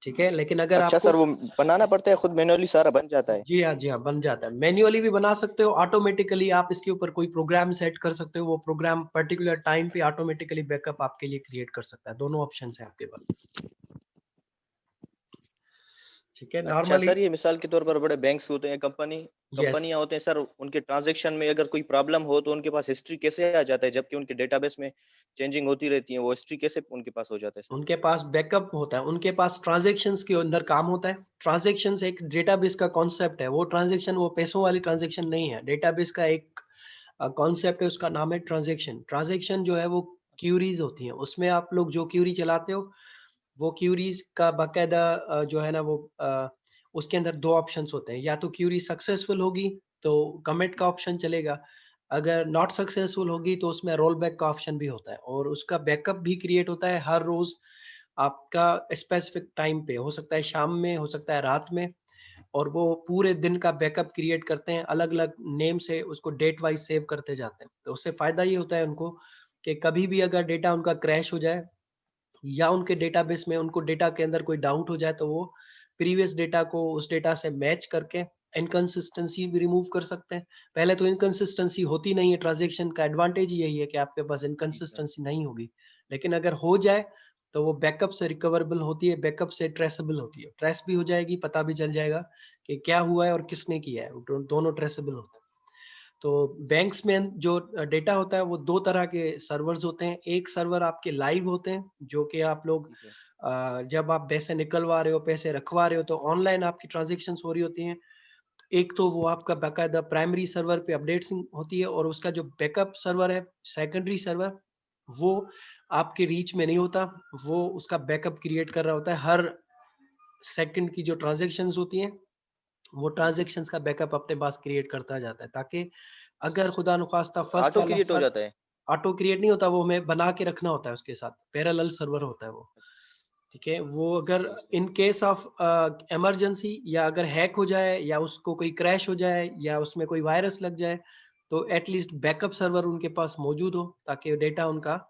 ठीक है, लेकिन अगर अच्छा आपको, सर, वो बनाना पड़ता है खुद मैन्युअली, सारा बन जाता है? जी हाँ जी हाँ, बन जाता है। मैन्युअली भी बना सकते हो, ऑटोमेटिकली आप इसके ऊपर कोई प्रोग्राम सेट कर सकते हो, वो प्रोग्राम पर्टिकुलर टाइम पे ऑटोमेटिकली बैकअप आपके लिए क्रिएट कर सकता है। दोनों ऑप्शन है आपके पास। ठीक है, अच्छा नॉर्मली, सर, ये मिसाल के तौर पर बड़े बैंक्स होते हैं, यस, कंपनियां होते हैं सर, उनके ट्रांजैक्शन में अगर कोई प्रॉब्लम हो तो उनके पास हिस्ट्री कैसे आ जाता है, जबकि उनके डेटाबेस में चेंजिंग होती रहती है, वो हिस्ट्री कैसे उनके पास हो जाता है सर? उनके पास बैकअप होता है, उनके पास ट्रांजैक्शंस के अंदर काम होता है। ट्रांजैक्शंस एक डेटाबेस का कॉन्सेप्ट है, वो ट्रांजैक्शन वो पैसों वाली ट्रांजैक्शन नहीं है, डेटाबेस का एक कॉन्सेप्ट है, उसका नाम है ट्रांजैक्शन। ट्रांजैक्शन जो है वो क्यूरीज होती हैं, उसमें आप लोग जो क्यूरी चलाते हो, वो क्यूरीज का बाकायदा जो है ना वो उसके अंदर दो ऑप्शंस होते हैं, या तो क्यूरी सक्सेसफुल होगी तो कमिट का ऑप्शन चलेगा, अगर नॉट सक्सेसफुल होगी तो उसमें रोल बैक का ऑप्शन भी होता है, और उसका बैकअप भी क्रिएट होता है हर रोज आपका स्पेसिफिक टाइम पे, हो सकता है शाम में, हो सकता है रात में, और वो पूरे दिन का बैकअप क्रिएट करते हैं, अलग अलग नेम से उसको डेट वाइज सेव करते जाते हैं। तो उससे फायदा ये होता है उनको कि कभी भी अगर डेटा उनका क्रैश हो जाए, या उनके डेटाबेस में उनको डेटा के अंदर कोई डाउट हो जाए, तो वो प्रीवियस डेटा को उस डेटा से मैच करके इनकंसिस्टेंसी भी रिमूव कर सकते हैं। पहले तो इनकंसिस्टेंसी होती नहीं है, ट्रांजैक्शन का एडवांटेज यही है कि आपके पास जी सर। इनकंसिस्टेंसी नहीं होगी, लेकिन अगर हो जाए तो वो बैकअप से रिकवरेबल होती है, बैकअप से ट्रेसेबल होती है, ट्रेस भी हो जाएगी, पता भी चल जाएगा कि क्या हुआ है और किसने किया है, दोनों ट्रेसेबल होते हैं। तो बैंक्स में जो डेटा होता है वो दो तरह के सर्वर्स होते हैं, एक सर्वर आपके लाइव होते हैं, जो कि आप लोग ठीक है। जब आप पैसे निकलवा रहे हो, पैसे रखवा रहे हो, तो ऑनलाइन आपकी ट्रांजेक्शन्स हो रही होती हैं। एक तो वो आपका बाकायदा प्राइमरी सर्वर पे अपडेट्स होती है, और उसका जो बैकअप सर्वर है, सेकेंडरी सर्वर, वो आपके रीच में नहीं होता, वो उसका बैकअप क्रिएट कर रहा होता है, हर सेकंड की जो ट्रांजेक्शन्स होती हैं, वो ट्रांजेक्शन्स का बैकअप अपने पास क्रिएट करता जाता है, ताकि अगर खुदा न खास्ता फर्स्ट ऑटो वाला क्रिएट हो सर, जाता है? ऑटो क्रिएट नहीं होता, वो हमें बना के रखना होता है, उसके साथ पैरेलल सर्वर होता है वो। ठीक है, वो अगर जी sir. In case of emergency, या अगर हैक हो जाए, या उसको कोई क्रैश हो जाए, या उसमें कोई वायरस लग जाए, तो एटलीस्ट बैकअप सर्वर उनके पास मौजूद हो, ताकि डेटा उनका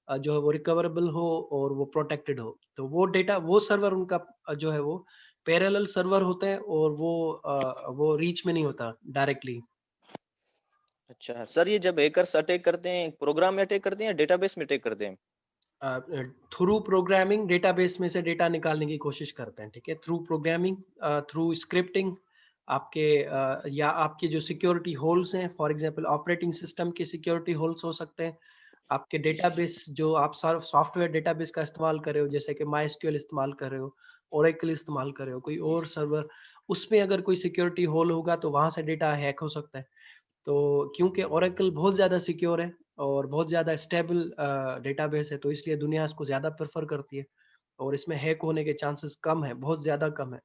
जो है वो रिकवरेबल हो और वो प्रोटेक्टेड हो। तो वो डेटा, वो सर्वर उनका जो है वो पैरेलल सर्वर होते हैं, और वो रीच में नहीं होता डायरेक्टली। अच्छा सर, ये जब हैकर्स अटैक करते हैं, प्रोग्राम में अटैक करते हैं या डेटाबेस में अटैक करते हैं? थ्रू प्रोग्रामिंग डेटाबेस में से डेटा निकालने की कोशिश करते हैं। ठीक है, थ्रू प्रोग्रामिंग, थ्रू स्क्रिप्टिंग, आपके या आपके जो सिक्योरिटी होल्स हैं, फॉर एग्जांपल ऑपरेटिंग सिस्टम के सिक्योरिटी होल्स हो सकते हैं, आपके जी सर। डेटाबेस जो आप सॉफ्टवेयर डेटाबेस का इस्तेमाल कर रहे हो, जैसे कि माइस्क्यूएल इस्तेमाल कर रहे हो, ओरेकल इस्तेमाल कर रहे हो, कोई जी और सर। सर्वर, उसमें अगर कोई सिक्योरिटी होल होगा तो वहां से डेटा हैक हो सकता है। तो क्योंकि ओरेकल बहुत ज़्यादा सिक्योर है और बहुत ज़्यादा स्टेबल डेटाबेस है, तो इसलिए दुनिया इसको ज़्यादा प्रेफर करती है, और इसमें हैक होने के चांसेस कम है, बहुत ज़्यादा कम है।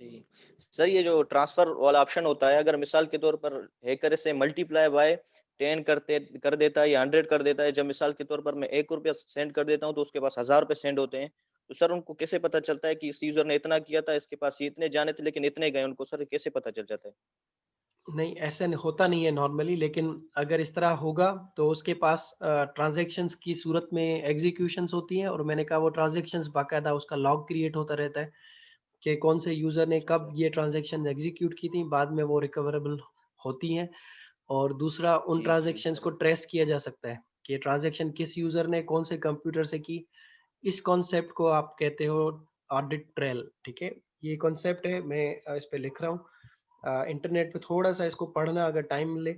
जी। सर, ये जो ट्रांसफर वाला ऑप्शन होता है, अगर मिसाल के तौर पर हैकर इसे मल्टीप्लाई बाय 10 कर देता है या 100 कर देता है, जब मिसाल के तौर पर मैं ₹1 सेंड कर देता हूँ तो उसके पास ₹1000 सेंड होते हैं, तो सर उनको कैसे पता चलता है कि इस यूजर ने इतना किया था, इसके पास ये इतने जाने थे लेकिन इतने गए, उनको सर कैसे पता चल जाता है? नहीं, ऐसे होता नहीं है नॉर्मली, लेकिन अगर इस तरह होगा तो उसके पास ट्रांजैक्शंस की सूरत में एग्जीक्यूशंस होती हैं, और मैंने कहा वो ट्रांजैक्शंस बाकायदा उसका लॉग क्रिएट होता रहता है कि कौन से यूज़र ने अच्छा कब सर। ये ट्रांजैक्शन एग्जीक्यूट की थी, बाद में वो रिकवरेबल होती हैं। और दूसरा, उन जी, जी ट्रांजैक्शंस सर। को ट्रेस किया जा सकता है कि ट्रांजैक्शन किस यूज़र ने कौन से कंप्यूटर से की। इस कॉन्सेप्ट को आप कहते हो ऑडिट ट्रेल। ठीक है, ये कॉन्सेप्ट है, मैं इस पे लिख रहा हूँ, इंटरनेट पे थोड़ा सा इसको पढ़ना अगर टाइम मिले,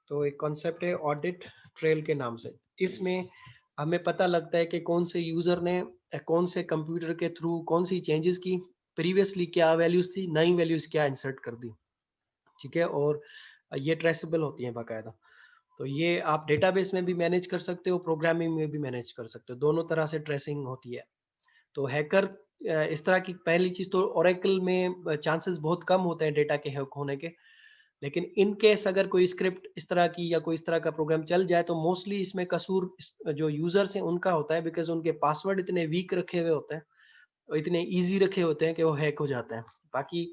तो एक कॉन्सेप्ट है ऑडिट ट्रेल के नाम से। जी इसमें सर। हमें पता लगता है कि कौन से यूज़र ने कौन से कंप्यूटर के थ्रू कौन सी चेंजेस की, प्रीवियसली क्या वैल्यूज थी, नई वैल्यूज क्या इंसर्ट कर दी। ठीक है, और ये ट्रेसेबल होती हैं बाकायदा। तो ये आप डेटाबेस में भी मैनेज कर सकते हो, प्रोग्रामिंग में भी मैनेज कर सकते हो, दोनों तरह से ट्रेसिंग होती है। तो हैकर इस तरह की पहली चीज तो ओरेकल में चांसेस बहुत कम होते हैं डेटा के हैक होने के, लेकिन इन केस अगर कोई स्क्रिप्ट इस तरह की या कोई इस तरह का प्रोग्राम चल जाए तो मोस्टली इसमें कसूर जो यूजर्स हैं उनका होता है, बिकॉज उनके पासवर्ड इतने वीक रखे हुए होते हैं और इतने इजी रखे होते हैं कि वो हैक हो जाते हैं। बाकी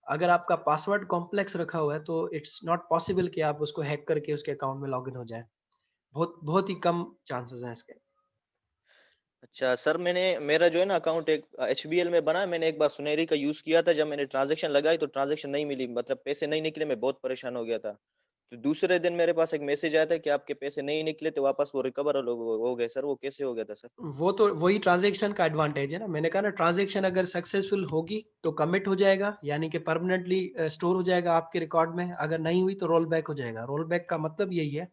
अगर आपका पासवर्ड कॉम्प्लेक्स रखा हुआ है तो इट्स नॉट पॉसिबल कि आप उसको हैक करके उसके अकाउंट में लॉगिन हो जाए। बहुत बहुत ही कम चांसेस हैं इसके। अच्छा सर, मैंने मेरा जो है ना अकाउंट एक HBL में बना है। मैंने एक बार सुनेरी का यूज किया था, जब मैंने ट्रांजैक्शन लगाई तो ट्रांजैक्शन नहीं मिली, मतलब पैसे नहीं निकले, मैं बहुत परेशान हो गया था। तो दूसरे दिन मेरे पास एक मैसेज आया था कि आपके पैसे नहीं निकले, तो वापस वो रिकवर हो गए। सर वो कैसे हो गया था सर? वो तो वही ट्रांजैक्शन का एडवांटेज है ना, मैंने कहा ना ट्रांजैक्शन अगर सक्सेसफुल होगी तो कमिट हो जाएगा, यानी कि परमानेंटली स्टोर हो जाएगा आपके रिकॉर्ड में। अगर नहीं हुई तो रोल बैक हो जाएगा। रोल बैक का मतलब यही है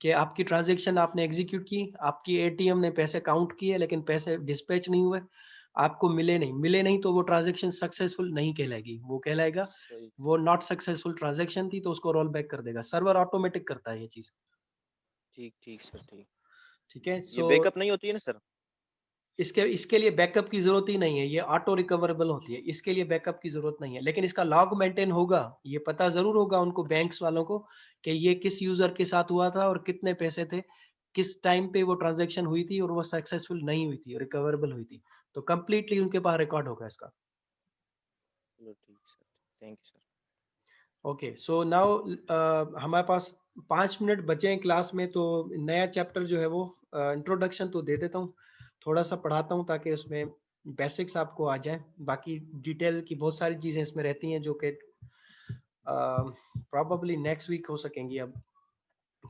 कि आपकी ट्रांजैक्शन आपने एग्जीक्यूट की, आपकी एटीएम ने पैसे काउंट किए लेकिन पैसे डिस्पैच नहीं हुए, आपको मिले नहीं तो वो ट्रांजैक्शन सक्सेसफुल नहीं कहलाएगी, वो कहलाएगा सही। वो नॉट सक्सेसफुल ट्रांजैक्शन थी, तो उसको रोल बैक कर देगा। सर्वर ऑटोमेटिक करता है ये चीज। ठीक ठीक सर, ठीक। ठीक है, ये सो बैकअप नहीं होती है ना सर? इसके इसके लिए बैकअप की जरूरत ही नहीं है, ये ऑटो रिकवरेबल होती है, इसके लिए बैकअप की जरूरत नहीं है। लेकिन इसका लॉग मेंटेन होगा, ये पता जरूर होगा उनको, अच्छा। बैंक्स वालों को, कि ये किस यूजर के साथ हुआ था और कितने पैसे थे, किस टाइम पे वो ट्रांजैक्शन हुई थी और वो सक्सेसफुल नहीं हुई थी, रिकवरेबल हुई थी। तो कंप्लीटली उनके पास रिकॉर्ड होगा इसका। चलो ठीक sir, thank you sir. Okay, so now हमारे पास 5 मिनट बचे हैं क्लास में, तो नया चैप्टर जो है वो इंट्रोडक्शन तो दे देता हूँ, थोड़ा सा पढ़ाता हूँ ताकि उसमें बेसिक्स आपको आ जाए। बाकी डिटेल की बहुत सारी चीज़ें इसमें रहती हैं जो कि प्रॉबली नेक्स्ट वीक हो सकेंगी अब,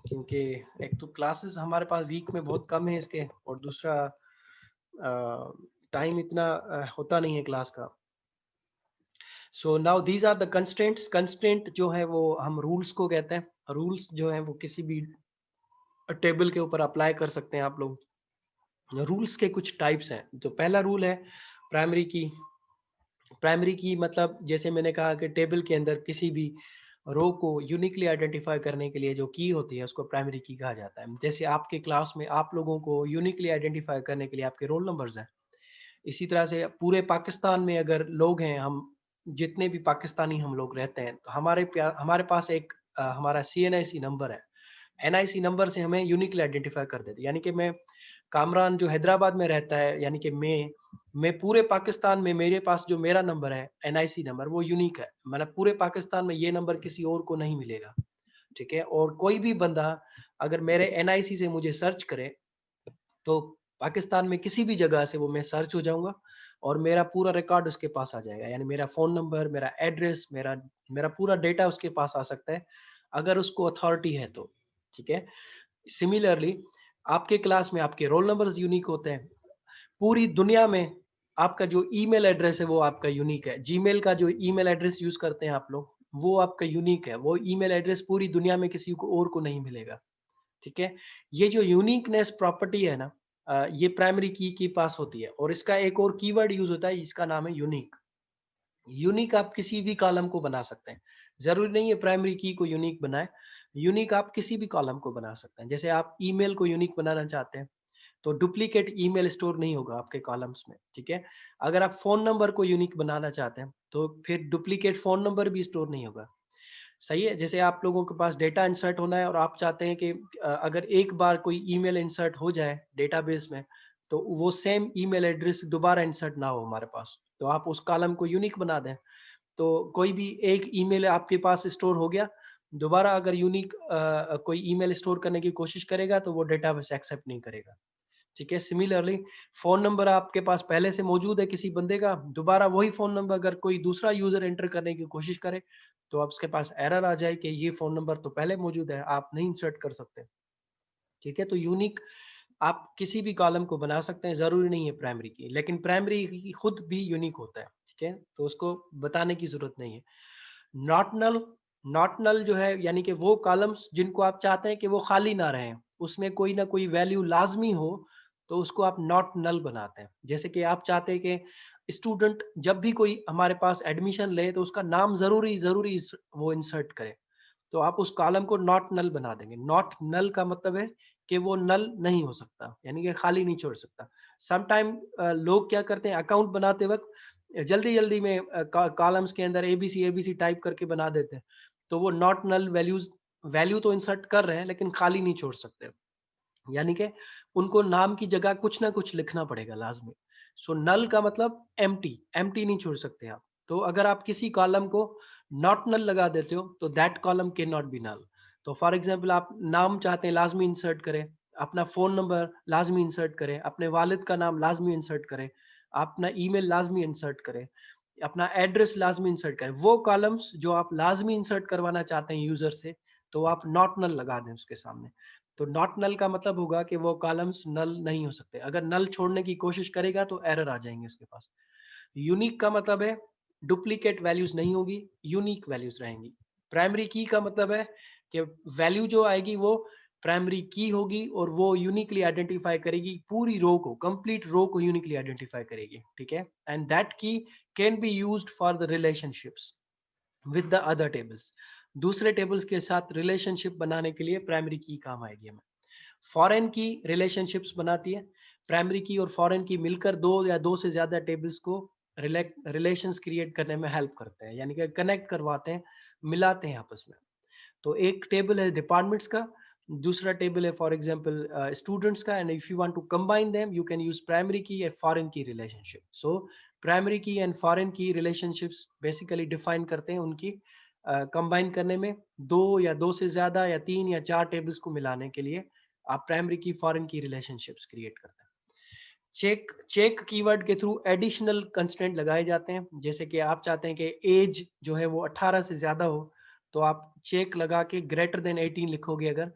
क्योंकि एक तो क्लासेस हमारे पास वीक में बहुत कम है इसके, और दूसरा टाइम इतना होता नहीं है क्लास का। So now these are the constraints. Constraint जो है वो हम रूल्स को कहते हैं। रूल्स जो है वो किसी भी टेबल के ऊपर अप्लाई कर सकते हैं आप लोग। रूल्स के कुछ टाइप्स हैं। तो पहला रूल है प्राइमरी की। प्राइमरी की मतलब जैसे मैंने कहा कि टेबल के अंदर किसी भी रो को यूनिकली आइडेंटिफाई करने के लिए जो की होती है उसको प्राइमरी की कहा जाता है। जैसे आपके क्लास में आप लोगों को यूनिकली आइडेंटिफाई करने के लिए आपके रोल नंबर्स हैं, इसी तरह से पूरे पाकिस्तान में अगर लोग हैं, हम जितने भी पाकिस्तानी हम लोग रहते हैं, तो हमारे पास एक हमारा CNIC नंबर है। NIC नंबर से हमें यूनिकली आइडेंटिफाई कर देते हैं। यानी कि मैं कामरान जो हैदराबाद में रहता है, यानी कि मैं पूरे पाकिस्तान में मेरे पास जो मेरा नंबर है NIC नंबर, वो यूनिक है। मतलब पूरे पाकिस्तान में ये नंबर किसी और को नहीं मिलेगा। ठीक है, और कोई भी बंदा अगर मेरे NIC से मुझे सर्च करे तो पाकिस्तान में किसी भी जगह से वो मैं सर्च हो जाऊंगा और मेरा पूरा रिकॉर्ड उसके पास आ जाएगा। यानी मेरा फोन नंबर, मेरा एड्रेस, मेरा मेरा पूरा डेटा उसके पास आ सकता है अगर उसको अथॉरिटी है तो। ठीक है, सिमिलरली आपके क्लास में आपके रोल नंबर्स यूनिक होते हैं। पूरी दुनिया में आपका जो ईमेल एड्रेस है वो आपका यूनिक है। जीमेल का जो ईमेल एड्रेस यूज करते हैं आप लोग, वो आपका यूनिक है। वो ईमेल एड्रेस पूरी दुनिया में किसी को और को नहीं मिलेगा। ठीक है, ये जो यूनिकनेस प्रॉपर्टी है ना, ये प्राइमरी की के पास होती है। और इसका एक और कीवर्ड यूज होता है, इसका नाम है यूनिक। यूनिक आप किसी भी कॉलम को बना सकते हैं, जरूरी नहीं है प्राइमरी की को यूनिक बनाए। यूनिक आप किसी भी कॉलम को बना सकते हैं। जैसे आप ईमेल को यूनिक बनाना चाहते हैं तो डुप्लीकेट ईमेल स्टोर नहीं होगा आपके कॉलम्स में। ठीक है, अगर आप फोन नंबर को यूनिक बनाना चाहते हैं तो फिर डुप्लीकेट फोन नंबर भी स्टोर नहीं होगा। सही है, जैसे आप लोगों के पास डेटा इंसर्ट होना है और आप चाहते हैं कि अगर एक बार कोई ईमेल इंसर्ट हो जाए डेटाबेस में तो वो सेम ईमेल एड्रेस दोबारा इंसर्ट ना हो हमारे पास, तो आप उस कॉलम को यूनिक बना दें। तो कोई भी एक ईमेल आपके पास स्टोर हो गया, दोबारा अगर यूनिक कोई ईमेल स्टोर करने की कोशिश करेगा तो वो डेटाबेस एक्सेप्ट नहीं करेगा। ठीक है, सिमिलरली फोन नंबर आपके पास पहले से मौजूद है किसी बंदे का, दोबारा वही फोन नंबर अगर कोई दूसरा यूजर एंटर करने की कोशिश करे तो आप उसके पास एरर आ जाए कि ये फोन नंबर तो पहले मौजूद है, आप नहीं इंसर्ट कर सकते। ठीक है, तो यूनिक आप किसी भी कॉलम को बना सकते हैं, जरूरी नहीं है प्राइमरी की। लेकिन प्राइमरी की खुद भी यूनिक होता है। ठीक है, तो उसको बताने की जरूरत नहीं है। Not null. नॉट नल जो है यानी कि वो कॉलम्स जिनको आप चाहते हैं कि वो खाली ना रहें, उसमें कोई ना कोई वैल्यू लाजमी हो, तो उसको आप नॉट नल बनाते हैं। जैसे कि आप चाहते हैं कि स्टूडेंट जब भी कोई हमारे पास एडमिशन ले तो उसका नाम जरूरी जरूरी वो इंसर्ट करे, तो आप उस कॉलम को नॉट नल बना देंगे। नॉट नल का मतलब है कि वो नल नहीं हो सकता, यानी कि खाली नहीं छोड़ सकता। समटाइम लोग क्या करते हैं, अकाउंट बनाते वक्त जल्दी जल्दी में कॉलम्स के अंदर एबीसी एबीसी टाइप करके बना देते हैं, तो वो नॉट नल वैल्यू तो इंसर्ट कर रहे हैं लेकिन खाली नहीं छोड़ सकते, यानी कि उनको नाम की जगह कुछ ना कुछ लिखना पड़ेगा लाजमी। सो नल का मतलब एम्प्टी, एम्प्टी नहीं छोड़ सकते आप। तो अगर आप किसी कॉलम को नॉट नल लगा देते हो तो that column can not be null. तो फॉर एग्जांपल आप नाम चाहते हैं लाजमी इंसर्ट करें, अपना फोन नंबर लाजमी इंसर्ट करें, अपने वालिद का नाम लाजमी इंसर्ट करें, अपना ईमेल लाजमी इंसर्ट करें, अपना एड्रेस लाजमी इंसर्ट करें, वो कॉलम्स जो आप लाजमी इंसर्ट करवाना चाहते हैं यूजर से, तो आप नॉट नल लगा दें उसके सामने। तो नॉट नल का मतलब होगा कि वो कॉलम्स नल नहीं हो सकते। अगर नल छोड़ने की कोशिश करेगा तो एरर आ जाएंगे उसके पास। यूनिक का मतलब है डुप्लीकेट वैल्यूज नहीं होगी, यूनिक वैल्यूज रहेंगी। प्राइमरी की का मतलब है कि वैल्यू जो आएगी वो प्राइमरी की होगी और वो यूनिकली आइडेंटिफाई करेगी पूरी रो को, कंप्लीट रो को यूनिकली आइडेंटिफाई करेगी, ठीक है। एंड दैट की can be used for the relationships with the other tables. दूसरे टेबल्स के साथ रिलेशनशिप बनाने के लिए प्राइमरी की काम आएगी हमें। फॉरेन की रिलेशनशिप्स बनाती है, प्राइमरी की और फॉरेन की मिलकर दो या दो से ज्यादा टेबल्स को रिलेशंस क्रिएट करने में हेल्प करते हैं, यानी कि कनेक्ट करवाते हैं, मिलाते हैं आपस में। तो एक टेबल है डिपार्टमेंट्स का, दूसरा टेबल है फॉर एग्जांपल स्टूडेंट्स का, and if you want to combine them you can use primary key and foreign key relationship. So primary key and foreign key relationships basically define करते हैं उनकी combine करने में, दो या दो से ज्यादा या तीन या चार टेबल्स को मिलाने के लिए आप प्राइमरी की फॉरेन की रिलेशनशिप्स क्रिएट करते हैं। चेक कीवर्ड के थ्रू एडिशनल कंस्ट्रेंट लगाए जाते हैं, जैसे कि आप चाहते हैं कि एज जो है वो 18 से ज्यादा हो, तो आप चेक लगा के ग्रेटर देन 18 लिखोगे अगर,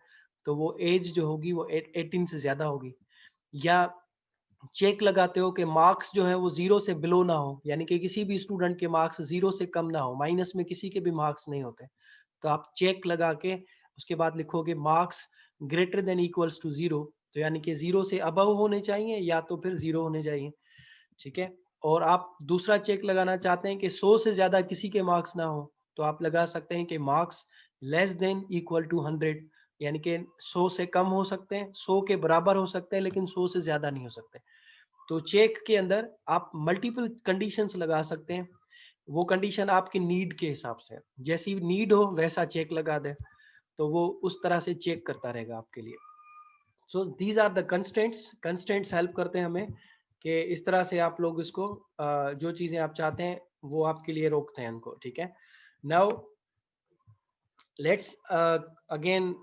तो वो एज जो होगी वो 18 से ज्यादा होगी। या चेक लगाते हो कि मार्क्स जो है वो 0 से बिलो ना हो, यानी कि किसी भी स्टूडेंट के मार्क्स 0 से कम ना हो, माइनस में किसी के भी मार्क्स नहीं होते, तो आप चेक लगा के उसके बाद लिखोगे marks greater than equals to 0, तो यानी कि 0 से अबव होने चाहिए या तो फिर 0 होने चाहिए, ठीक है। और आप दूसरा चेक लगाना चाहते हैं कि 100 से ज्यादा किसी के मार्क्स ना हो, तो आप लगा सकते हैं कि marks less than equal to 100, यानी कि 100 से कम हो सकते हैं, 100 के बराबर हो सकते हैं, लेकिन 100 से ज्यादा नहीं हो सकते। तो चेक के अंदर आप मल्टीपल कंडीशंस लगा सकते हैं, वो कंडीशन आपकी नीड के हिसाब से, जैसी नीड हो वैसा चेक लगा दे, तो वो उस तरह से चेक करता रहेगा आपके लिए। So these are the constraints help करते हैं हमें कि इस तरह से आप लोग इसको जो चीजें आप चाहते हैं वो आपके लिए रोकते हैं उनको, ठीक है। Now let's again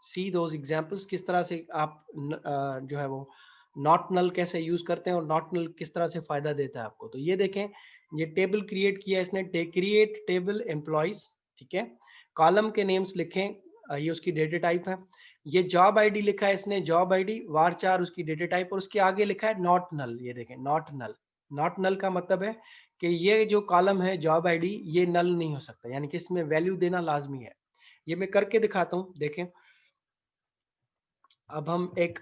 C those examples, किस तरह से आप जो है वो नॉट नल कैसे यूज करते हैं और नॉट नल किस तरह से फायदा देता है आपको। तो ये देखें, ये टेबल क्रिएट किया इसने, क्रिएट टेबल एम्प्लॉयज, ठीक है। कॉलम के नेम्स लिखें, ये उसकी डेटा टाइप है। ये जॉब आईडी लिखा है इसने, जॉब आईडी var उसकी डेटा टाइप, और उसके आगे लिखा है नॉट नल। ये देखें नॉट नल, नॉट नल का मतलब है कि ये जो कॉलम है जॉब आईडी ये नल नहीं हो सकता, यानी कि इसमें वैल्यू देना लाजमी है। ये मैं करके दिखाता हूं, देखें। अब हम एक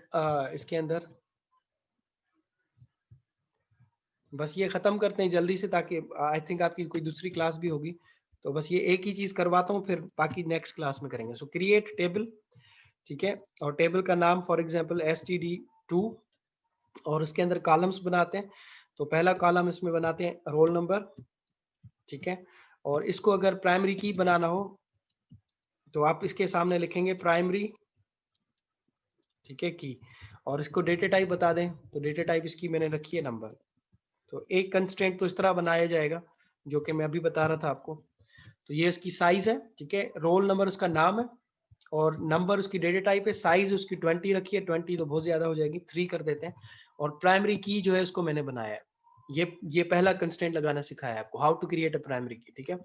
इसके अंदर बस ये खत्म करते हैं जल्दी से, ताकि आई थिंक आपकी कोई दूसरी क्लास भी होगी, तो बस ये एक ही चीज करवाता हूँ, फिर बाकी नेक्स्ट क्लास में करेंगे। सो क्रिएट टेबल, ठीक है, और टेबल का नाम फॉर एग्जांपल std2, और उसके अंदर कॉलम्स बनाते हैं। तो पहला कॉलम इसमें बनाते हैं रोल नंबर, ठीक है, और इसको अगर प्राइमरी की बनाना हो तो आप इसके सामने लिखेंगे प्राइमरी, ठीक है, की, और इसको डेटा टाइप बता दें, तो डेटा टाइप इसकी मैंने रखी है नंबर। तो एक कंस्ट्रेंट तो इस तरह बनाया जाएगा जो कि मैं अभी बता रहा था आपको। तो ये इसकी साइज है, ठीक है, रोल नंबर उसका नाम है, और नंबर उसकी डेटा टाइप है, साइज उसकी 20 रखी है, 20 तो बहुत ज्यादा हो जाएगी, 3 कर देते हैं, और प्राइमरी की जो है उसको मैंने बनाया है। ये पहला कंस्ट्रेंट लगाना सिखाया है आपको, how to create a primary key, ठीक है।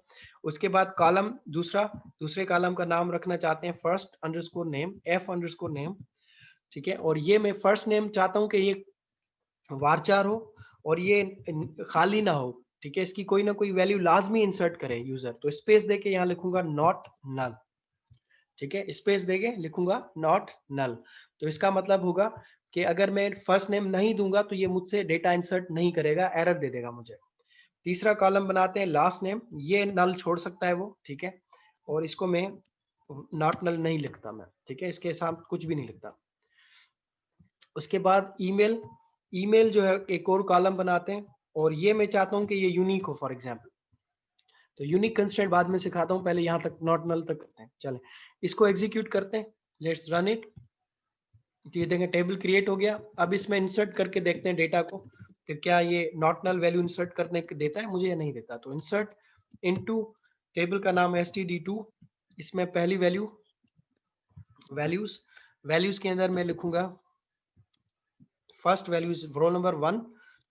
उसके बाद कॉलम दूसरे कॉलम का नाम रखना चाहते हैं first underscore name, f underscore name, ठीक है, और ये मैं फर्स्ट नेम चाहता हूँ कि ये वारचार हो और ये खाली ना हो, ठीक है, इसकी कोई ना कोई वैल्यू लाजमी इंसर्ट करे यूजर, तो स्पेस देके यहाँ लिखूंगा नॉट नल, ठीक है, स्पेस देके लिखूंगा नॉट नल। तो इसका मतलब होगा कि अगर मैं फर्स्ट नेम नहीं दूंगा तो ये मुझसे डेटा इंसर्ट नहीं करेगा, एरर दे देगा मुझे। तीसरा कॉलम बनाते हैं लास्ट नेम, ये नल छोड़ सकता है वो, ठीक है, और इसको मैं नॉट नल नहीं लिखता मैं, ठीक है, इसके साथ कुछ भी नहीं लिखता। उसके बाद ईमेल, ईमेल जो है एक और कॉलम बनाते हैं, और ये मैं चाहता हूँ कि ये यूनिक हो फॉर एग्जांपल, तो यूनिक कंस्ट्रेंट बाद में सिखाता हूँ, पहले यहाँ तक नॉट नल तक करते हैं। चले इसको एग्जीक्यूट करते हैं, लेट्स रन इट। तो ये देखें टेबल क्रिएट हो गया। अब इसमें इंसर्ट करके देखते हैं डेटा को कि क्या ये नॉट नल वैल्यू इंसर्ट करने के देता है मुझे या नहीं देता। तो इंसर्ट इनटू, टेबल का नाम है std2, इसमें पहली वैल्यू वैल्यूज, वैल्यूज के अंदर मैं लिखूंगा first value is roll number 1,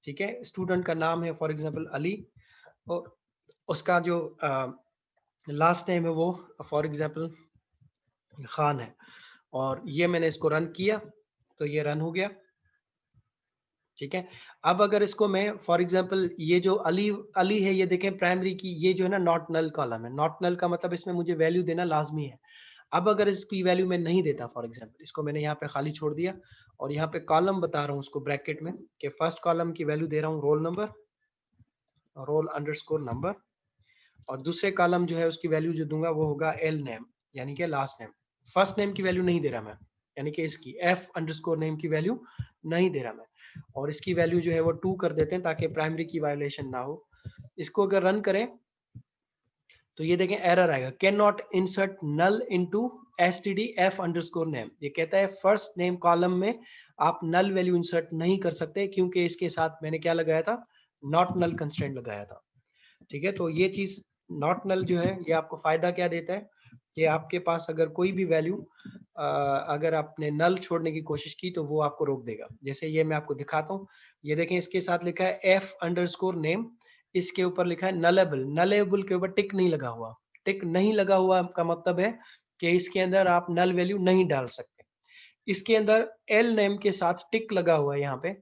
ठीक है, स्टूडेंट का नाम है फॉर एग्जांपल अली, और उसका जो लास्ट नेम है वो फॉर एग्जांपल खान है। और ये मैंने इसको रन किया तो ये रन हो गया, ठीक है। अब अगर इसको मैं फॉर एग्जांपल ये जो अली अली है, ये देखें प्राइमरी की, ये जो है ना नॉट नल कॉलम है। नॉट नल का मतलब इसमें मुझे वैल्यू देना लाजमी है। अब अगर इसकी वैल्यू मैं नहीं देता, फॉर एग्जांपल इसको मैंने यहाँ पे खाली छोड़ दिया और यहाँ पे कॉलम बता रहा हूँ उसको ब्रैकेट में कि फर्स्ट कॉलम की वैल्यू दे रहा हूँ roll number, roll underscore number, और दूसरे कॉलम जो है उसकी वैल्यू जो दूंगा वो होगा एल नेम, यानी कि लास्ट नेम। फर्स्ट नेम की वैल्यू नहीं दे रहा मैं, यानी कि इसकी एफ अंडरस्कोर नेम की वैल्यू नहीं दे रहा मैं, और इसकी वैल्यू जो है वो 2 कर देते हैं ताकि प्राइमरी की वायलेशन ना हो। इसको अगर रन करें तो ये देखें एरर आएगा, can not insert null into std f underscore name. ये कहता है फर्स्ट नेम कॉलम में आप नल वैल्यू इंसर्ट नहीं कर सकते क्योंकि इसके साथ मैंने क्या लगाया था, नॉट नल कंस्ट्रेंट लगाया था, ठीक है। तो ये चीज नॉट नल जो है ये आपको फायदा क्या देता है कि आपके पास अगर कोई भी वैल्यू अगर आपने नल छोड़ने की कोशिश की तो वो आपको रोक देगा। जैसे ये मैं आपको दिखाता हूँ, ये देखें इसके साथ लिखा है एफ अंडरस्कोर नेम, इसके ऊपर लिखा है नलेबल, नलेबल के ऊपर टिक नहीं लगा हुआ। टिक नहीं लगा हुआ का मतलब है कि इसके अंदर आप नल वैल्यू नहीं डाल सकते। इसके अंदर एल नेम के साथ टिक लगा हुआ है यहाँ पे,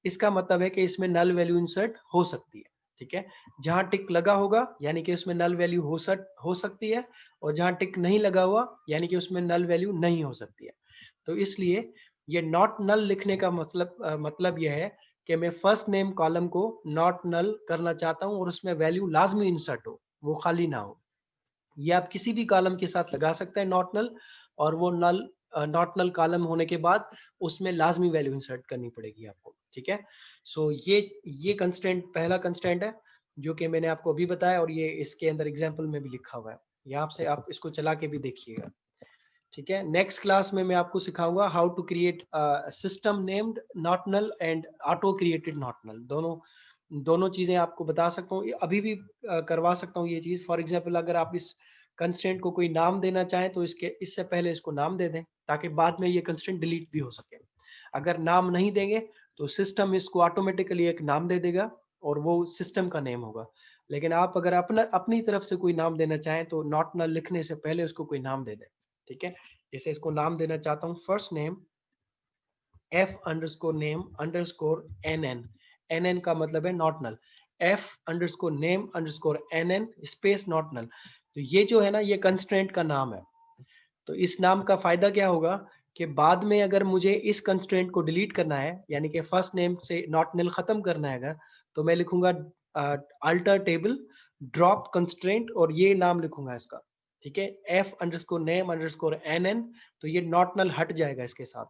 इसका मतलब है कि इसमें नल वैल्यू इंसर्ट हो सकती है, ठीक है। जहां टिक लगा होगा यानी कि उसमें नल वैल्यू हो सकती है, और जहां टिक नहीं लगा हुआ यानी कि उसमें नल वैल्यू नहीं हो सकती है। तो इसलिए ये नॉट नल लिखने का मतलब यह है कि मैं फर्स्ट नेम कॉलम को नॉट नल करना चाहता हूं और उसमें वैल्यू लाजमी इंसर्ट हो, वो खाली ना हो। ये आप किसी भी कॉलम के साथ लगा सकते हैं नॉट नल, और वो नल नॉट नल कॉलम होने के बाद उसमें लाजमी वैल्यू इंसर्ट करनी पड़ेगी आपको, ठीक है। सो ये कंस्टेंट पहला कंस्टेंट है जो कि मैंने आपको अभी बताया, और ये इसके अंदर एग्जांपल में भी लिखा हुआ है, यहाँ से आप इसको चला के भी देखिएगा, ठीक है। नेक्स्ट क्लास में मैं आपको सिखाऊंगा how to create system named not null and auto created not null. दोनों चीजें आपको बता सकता हूँ, अभी भी करवा सकता हूँ ये चीज। फॉर एग्जांपल अगर आप इस कंस्ट्रेंट को कोई नाम देना चाहें तो इससे पहले इसको नाम दे दें ताकि बाद में ये कंस्ट्रेंट डिलीट भी हो सके। अगर नाम नहीं देंगे तो सिस्टम इसको ऑटोमेटिकली एक नाम दे देगा और वो सिस्टम का नेम होगा। लेकिन आप अगर अपनी तरफ से कोई नाम देना चाहें तो नॉट नल लिखने से पहले उसको कोई नाम दे दें, ठीक है। जैसे इसको नाम देना चाहता हूँ first name f underscore name underscore n का मतलब है not null, f underscore name underscore n space not null. तो ये जो है ना ये कंस्ट्रेंट का नाम है। तो इस नाम का फायदा क्या होगा कि बाद में अगर मुझे इस कंस्ट्रेंट को डिलीट करना है यानी कि फर्स्ट नेम से नॉट नल खत्म करना है अगर, तो मैं लिखूंगा अल्टर टेबल ड्रॉप कंस्ट्रेंट और ये नाम लिखूंगा इसका, ठीक है, f underscore name underscore n, तो ये नॉट नल हट जाएगा इसके साथ।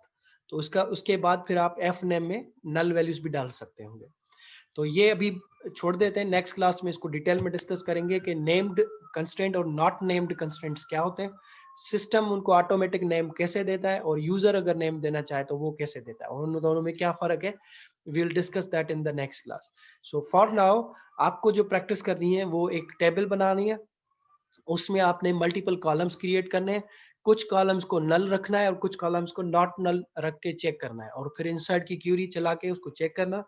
तो उसके बाद फिर आप एफ नेम में नल वैल्यूज भी डाल सकते होंगे। तो ये अभी छोड़ देते हैं, नेक्स्ट क्लास में इसको डिटेल में डिस्कस करेंगे कि नेम्ड कंस्ट्रेंट और नॉट नेम्ड कंस्ट्रेंट्स क्या होते हैं, सिस्टम उनको ऑटोमेटिक नेम कैसे देता है, और यूजर अगर नेम देना चाहे तो वो कैसे देता है, और उन दोनों में क्या फर्क है। We will discuss that in the next class. So for now आपको जो प्रैक्टिस करनी है वो एक टेबल बनानी है, उसमें आपने मल्टीपल कॉलम्स क्रिएट करने हैं, कुछ कॉलम्स को नल रखना है और कुछ कॉलम्स को नॉट नल रख के चेक करना है, और फिर इंसर्ट की क्यूरी चला के उसको चेक करना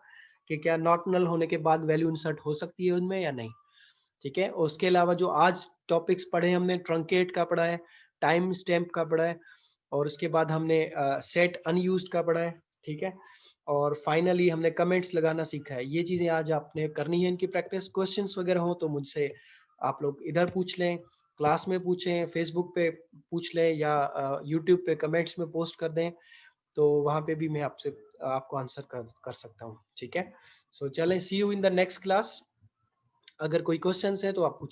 कि क्या नॉट नल होने के बाद वैल्यू इंसर्ट हो सकती है उनमें या नहीं, ठीक है। उसके अलावा जो आज टॉपिक्स पढ़े हमने, ट्रंकेट का पढ़ा है, टाइम स्टैम्प का पढ़ा है, और उसके बाद हमने सेट अनयूज्ड का पढ़ा है, ठीक है, और फाइनली हमने कमेंट्स लगाना सीखा है। ये चीजें आज आपने करनी है, इनकी प्रैक्टिस। क्वेश्चंस वगैरह हो तो मुझसे आप लोग इधर पूछ लें, क्लास में पूछें, फेसबुक पे पूछ लें, या यूट्यूब पे कमेंट्स में पोस्ट कर दें, तो वहाँ पे भी मैं आपको आंसर कर सकता हूँ, ठीक है। सो चलें, see you in the next class. अगर कोई क्वेश्चंस है तो आप पूछ